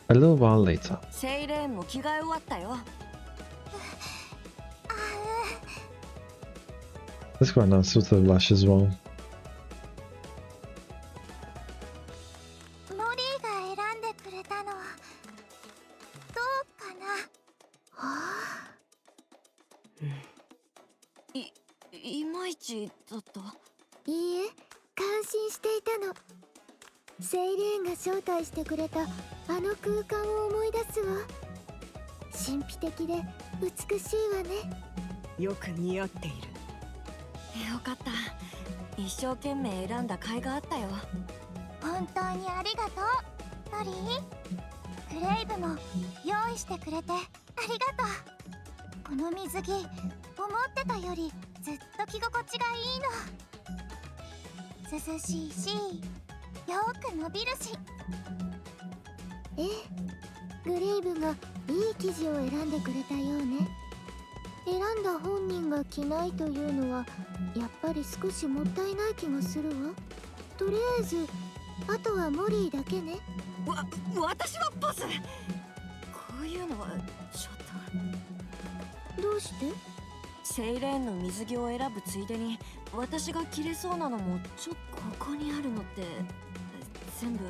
A little while later. セイレーンも着替え終わったよ。That's quite nice with the blush as well. モリーが選んでくれたのはどうかな。はあ。いまいちだった。いいえ、感心していたの。セイレーンが招待してくれたあの空間を思い出すわ。神秘的で美しいわね。よく似合っている。よかった。一生懸命選んだ甲斐があったよ。本当にありがとうモリー。グレイブも用意してくれてありがとう。この水着思ってたよりずっと着心地がいいの。涼しいしよく伸びるし。ええ、グレイブがいい生地を選んでくれたようね。選んだ本人が着ないというのはやっぱり少しもったいない気がするわ。とりあえずあとはモリーだけね。私はボス。こういうのはちょっと。どうして？セイレーンの水着を選ぶついでに私が着れそうなのもここにあるのって全部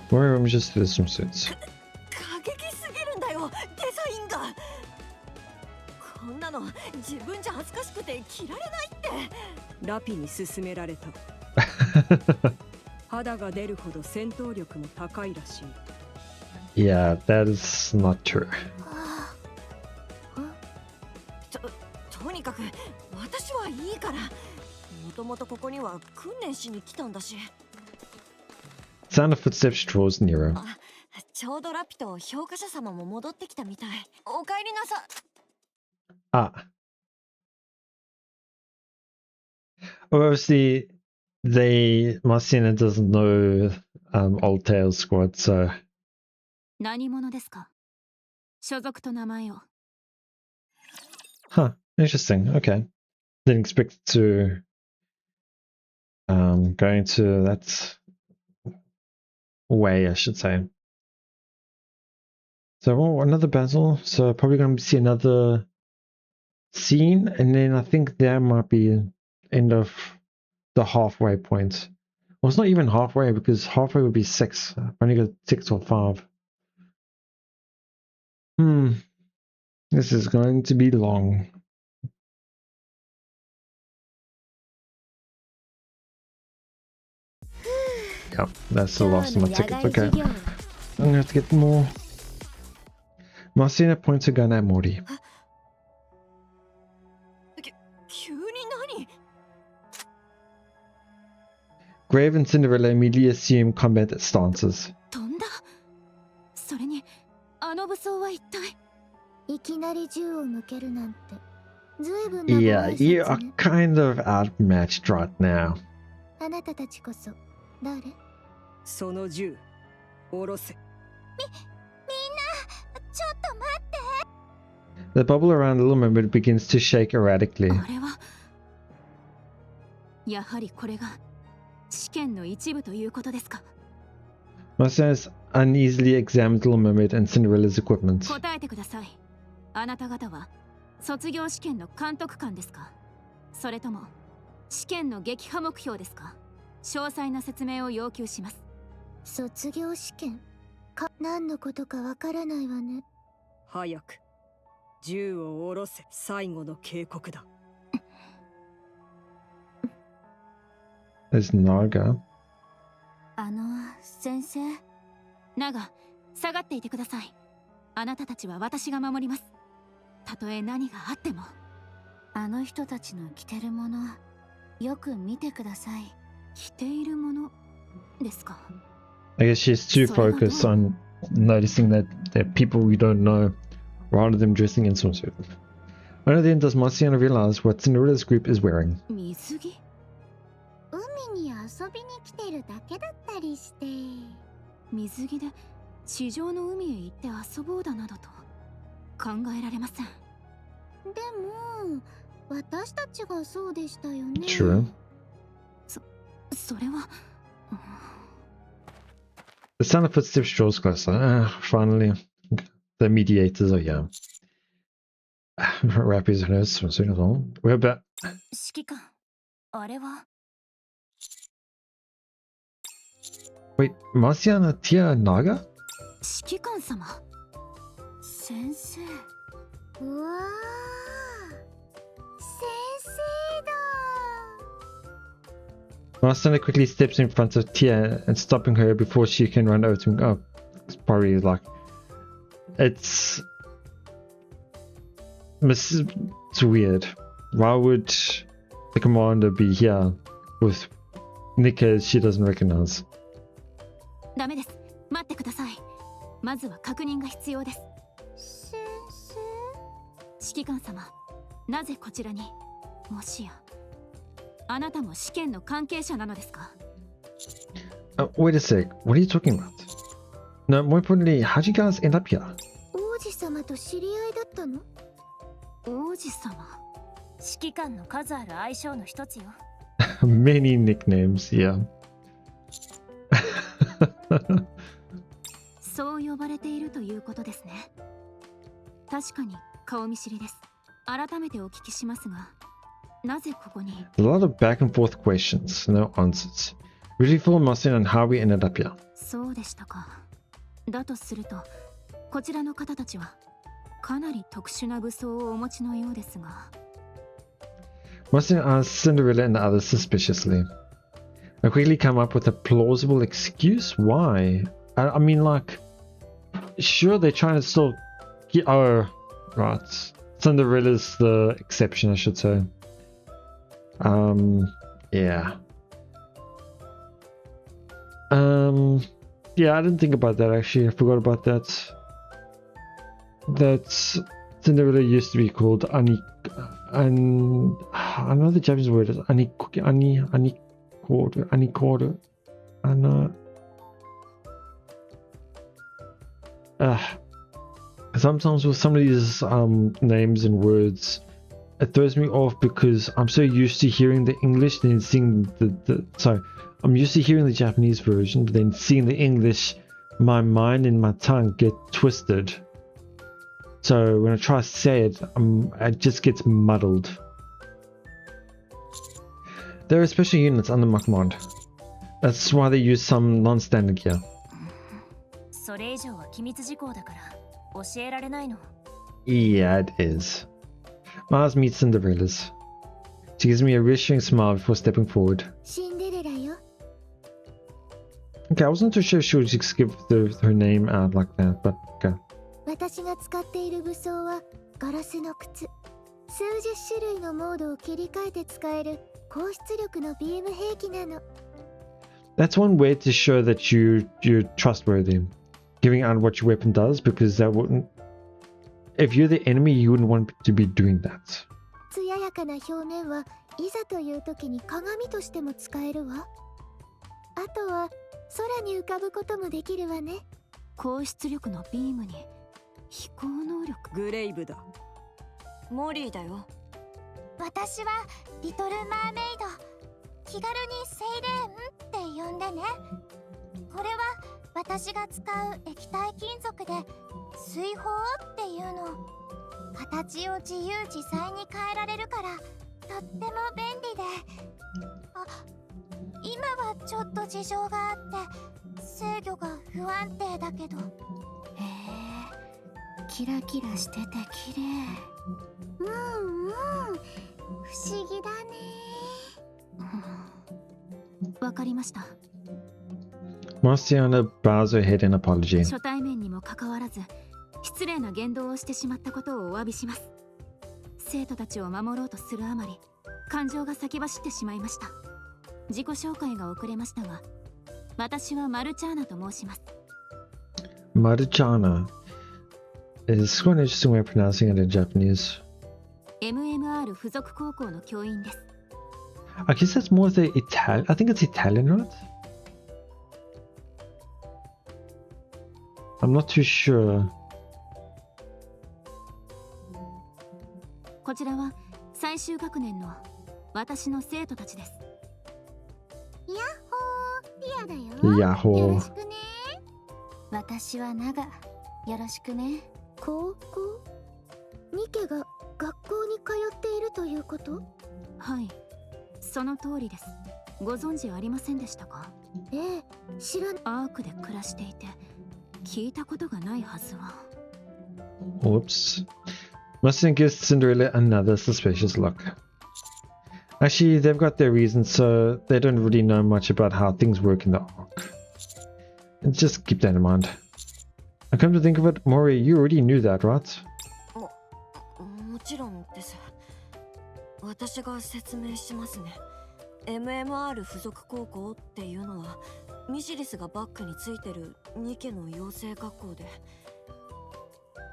Mori rummages through some suits. 過激すぎるんだよ、デザインが。こんなの自分じゃ恥ずかしくて着られないって。ラピに勧められた。肌が出るほど戦闘力も高いらしい。Yeah, that is not true. とにかく私はいいから。もともとここには訓練しに来たんだし。 Sound of footsteps draws nearer. ちょうどラピと評価者様も戻ってきたみたい。お帰りなさ。Ah. Obviously, Marciana doesn't know Old Tails Squad, so 何者ですか？所属と名前を。huh, interesting. Okay, didn't expect to go into that way, I should say. So another battle. So probably going to see another scene, and then I think there might be end of the halfway point. Well, it's not even halfway because halfway would be 6. I've only got 6 or 5. This is going to be long. Yep, that's the last of my tickets. Okay, I'm gonna have to get more. Marciana points a gun at Morty. 急に何？ Grave and Cinderella immediately assume combat stances. 飛んだ。それにあの武装は一体。いきなり銃を向けるなんてずいぶんなご Yeah, 挨拶 you are ね。 kind of outmatched right now. あなたたちこそ誰？その銃下ろせ。ちょっと待って。 The bubble around the little mermaid begins to shake erratically. あれはやはりこれが試験の一部ということですか？ Marciana uneasily examines the little mermaid and Cinderella's equipment. 答えてください。あなた方は卒業試験の監督官ですか？それとも試験の撃破目標ですか？詳細な説明を要求します。卒業試験か何のことかわからないわね。早く銃を下ろせ。最後の警告だ。There's Naga. 先生、ナガ、下がっていてください。あなたたちは私が守ります。たとえ何があっても。あの人たちの着てるもの、よく見てください。着ているものですか。 I guess she's too focused on noticing that they're people we don't know rather than dressing in swimsuit. Only then does Marciana realize what Cinderella's group is wearing. 水着？海に遊びに来てるだけだったりして。水着で地上の海へ行って遊ぼうだなどと考えられません。でも私たちがそうでしたよね。True. それは。The sound of footsteps draws closer. Finally, the mediators are here. Rappies and hers swimsuit as well. We're about. 指揮官、あれは。 Wait, Marciana Tia Naga? 指揮官様。先生。うわー、先生だ。 Marciana quickly steps in front of Tia and stopping her before she can run over to him. Oh, it's probably like it's weird. Why would the commander be here with Nikke she doesn't recognize? ダメです。待ってください。まずは確認が必要です。先指揮官様、なぜこちらに？もしやあなたも試験の関係者なのですか？ Wait a sec. What are you talking about? No, more importantly, how'd you guys end up here? 生。王子様と知り合いだったの？王子様。指揮官の数ある愛称の一つよ。Many nicknames, yeah. そう呼ばれているということですね。確かに顔見知りです。改めてお聞きしますが、なぜここに？ A lot of back and forth questions, no answers. Really full Marciana on how we ended up here. そうでしたか。だとすると、こちらの方たちはかなり特殊な武装をお持ちのようですが。Marciana asks Cinderella and the others suspiciously. I quickly come up with a plausible excuse. Why? I mean, like, sure, they're trying to still get. Oh, right. Cinderella's the exception, I should say. Yeah. Yeah, I didn't think about that actually. I forgot about that. That Cinderella used to be called I know the Japanese word is Anikoru. Sometimes with some of these names and words, it throws me off because I'm so used to hearing the English, then seeing I'm used to hearing the Japanese version, but then seeing the English, my mind and my tongue get twisted. So when I try to say it, it just gets muddled. There are special units under my command. That's why they use some non-standard gear. それ以上は機密事項だから教えられないの。 Yeah, it is. Mars meets Cinderella's. She gives me a reassuring smile before stepping forward. シンデレラよ。 Okay, I wasn't too sure if she would just give her name out like that, but okay. 私が使っている武装はガラスの靴。数十種類のモードを切り替えて使える高出力のビーム兵器なの。 That's one way to show that you're trustworthy. Giving out what your weapon does, because that wouldn't... If you're the enemy, you wouldn't want to be doing that. 艶やかな表面はいざという時に鏡としても使えるわ。あとは空に浮かぶこともできるわね。高出力のビームに飛行能力。グレイブだ。モリーだよ。私はリトルマーメイド。気軽にセイレーンって呼んでね。これは私が使う液体金属で水泡っていうの。形を自由自在に変えられるからとっても便利で。あ、今はちょっと事情があって制御が不安定だけど。へえ、キラキラしてて綺麗。不思議だね。わかりました。 Marciana bows her head in apology. 初対面にず失礼な言動をしてしまったことをお詫びします。生徒たちを守ろうとするあまり感情が先走ってしまいました。自己紹介が遅れましたが、私はマルチャーナと申します。Marciana. It's quite an interesting way of pronouncing it in Japanese. MMR 附属高校の教員です。I guess that's more of the Italian. I think it's Italian, right? I'm not too sure. こちらは最終学年の私の生徒たちです。やっほー、リアだよ。Yahoo. よろしくね。私はナガ。よろしくね。高校？ニケが学校に通っているということ？はい、その通りです。ご存知ありませんでしたか？ええ、知らん。アークで暮らしていて聞いたことがないはずは。 Whoops. Mustn't give Cinderella another suspicious look. Actually, they've got their reasons, so they don't really know much about how things work in the arc. And just keep that in mind. And come to think of it, Mori, you already knew that, right? もちろんです。私が説明しますね。MMR 附属高校っていうのはミシリスがバックについてるニケの養成学校で。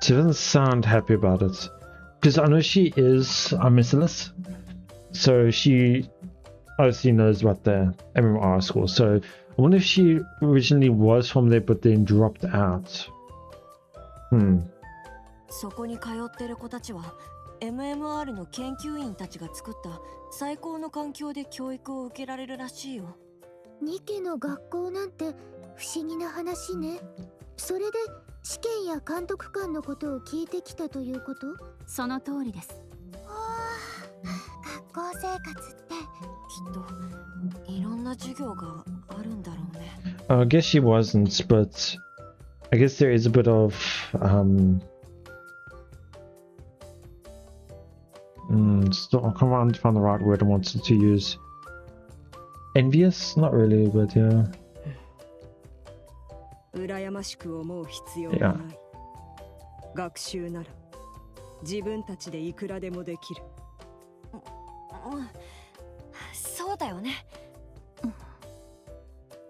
She doesn't sound happy about it. Because I know she is a merciless. So she obviously knows about the MMR school. So I wonder if she originally was from there but then dropped out. そこに通ってる子たちは MMR の研究員たちが作った最高の環境で教育を受けられるらしいよ。ニケの学校なんて不思議な話ね。それで試験や監督官のことを聞いてきたということ？その通りです。学校生活ってきっといろんな授業があるんだろうね。I guess she wasn't, but I guess there is a bit of still, I can't find the right word I wanted to use. Envious? Not really, but yeah. 羨ましく思う必要はない。学習なら自分たちでいくらでもできる。そうだよね。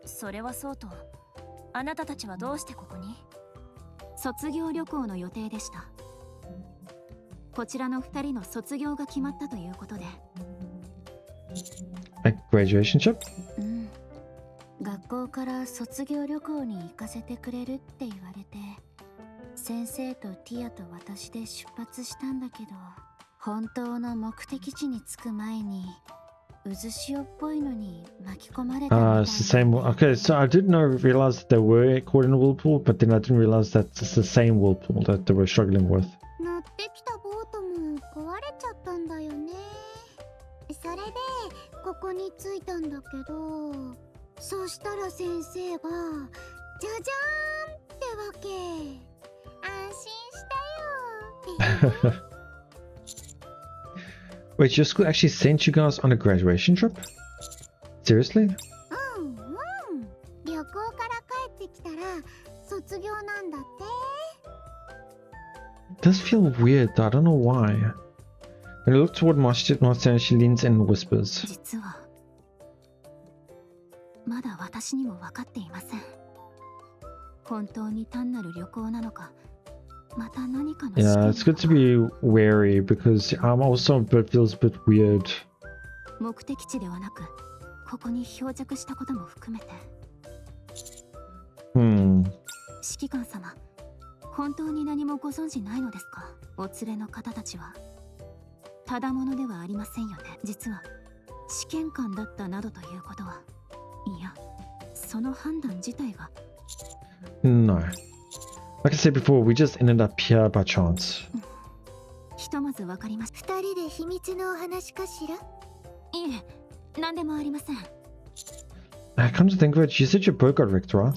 それはそうと、あなたたちはどうしてここに？卒業旅行の予定でした。こちらの2人の卒業が決まったということで。A graduation trip? 学校から卒業旅行に行かせてくれるって言われて、先生とティアと私で出発したんだけど、本当の目的地に着く前に渦潮っぽいのに巻き込まれたみたいな。It's the same. Okay, so I didn't realize that they were caught in a whirlpool, but then I didn't realize that it's the same whirlpool that they were struggling with. 乗ってきたボートも壊れちゃったんだよね。それでここに着いたんだけど、そしたら先生がじゃじゃーんってわけ。安心したよ。Wait, your school actually sent you guys on a graduation trip? Seriously? 旅行から帰ってきたら卒業なんだって。It does feel weird though, I don't know why. When I look toward Marciana, she leans in and whispers. 実はまだ私にも分かっていません。本当に単なる旅行なのか、また何かの試験 Yeah, it's good to be wary because I'm also it feels a bit weird. 目的地ではなく、ここに漂着したことも含めて。指揮官様、本当に何もご存じないのですか？お連れの方たちはただものではありませんよね。実は試験官だったなどということは、いや、その判断自体が。 No. Like I said before, we just ended up here by chance. ひとまずわかりました。二人で秘密のお話かしら？いえ、何でもありません。Come to think of it, you said your boat got wrecked, right?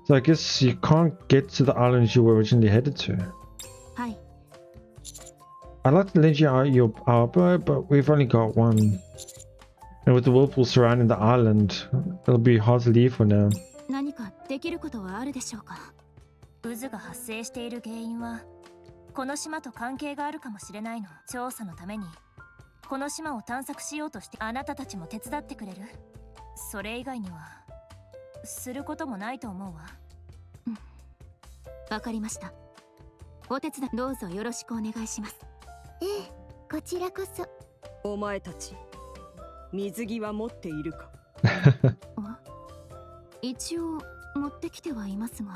So I guess you can't get to the island you were originally headed to. はい。 I'd like to lend you our boat, but we've only got one. And with the whirlpool surrounding the island, it'll be hard to leave for now. 何かできることはあるでしょうか？渦が発生している原因はこの島と関係があるかもしれないの。調査のためにこの島を探索しようとして、あなたたちも手伝ってくれる？それ以外にはすることもないと思うわ。わかりました。お手伝いどうぞよろしくお願いします。ええ、こちらこそ。お前たち水着は持っているか？一応持ってきてはいますが。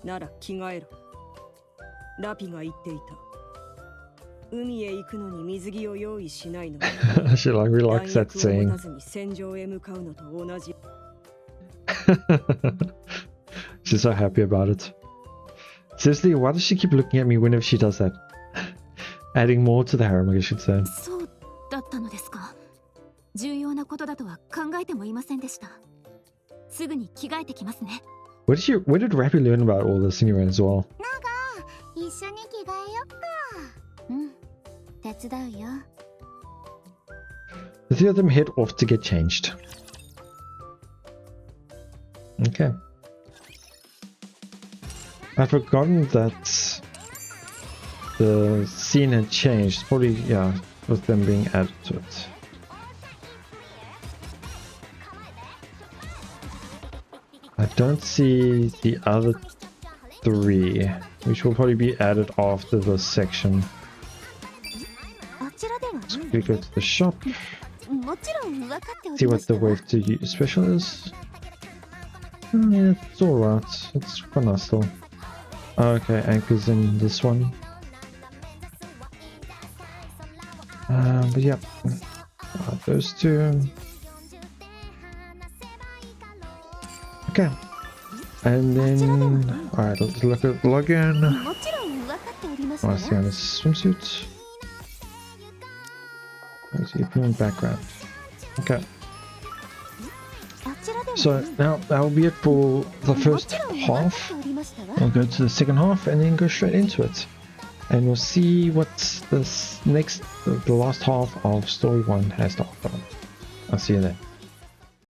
なら着替えろ。ラピが言っていた。海へ行くのに水着を用意しないの。She like really likes that 弾薬を持 saying. たずに戦場へ向かうのと同じ。 She's so happy about it. Seriously, why does she keep looking at me whenever she does that? Adding more to the harem, I guess you'd say. そうだったのですか。重要なことだとは考えてもいませんでした。すぐに着替えてきますね。Where did Rappy learn about all this anyway as well? 一緒に着替えよっか。うん、手伝うよ。The three of them head off to get changed. Okay. I'd forgotten that the scene had changed. Probably, yeah, with them being added to it. I don't see the other three, which will probably be added after this section. あちらでは So we go to the shop, もちろん分かってお see りま what した the わ。 wave to use special is. Yeah, it's alright. It's quite nice still. Okay, anchors in this one. But yeah, those two. Okay, and then alright, let's look at login. もちろん分かっておりましたわ。 Marciana's swimsuit. Let's see, put on background. Okay. あちらでは So now that will be it for the も first ちろん分かっ half. ておりましたわ。 We'll go to the second half and then go straight into it. And we'll see what this next, the last half of story 1 has to offer. I'll see you there.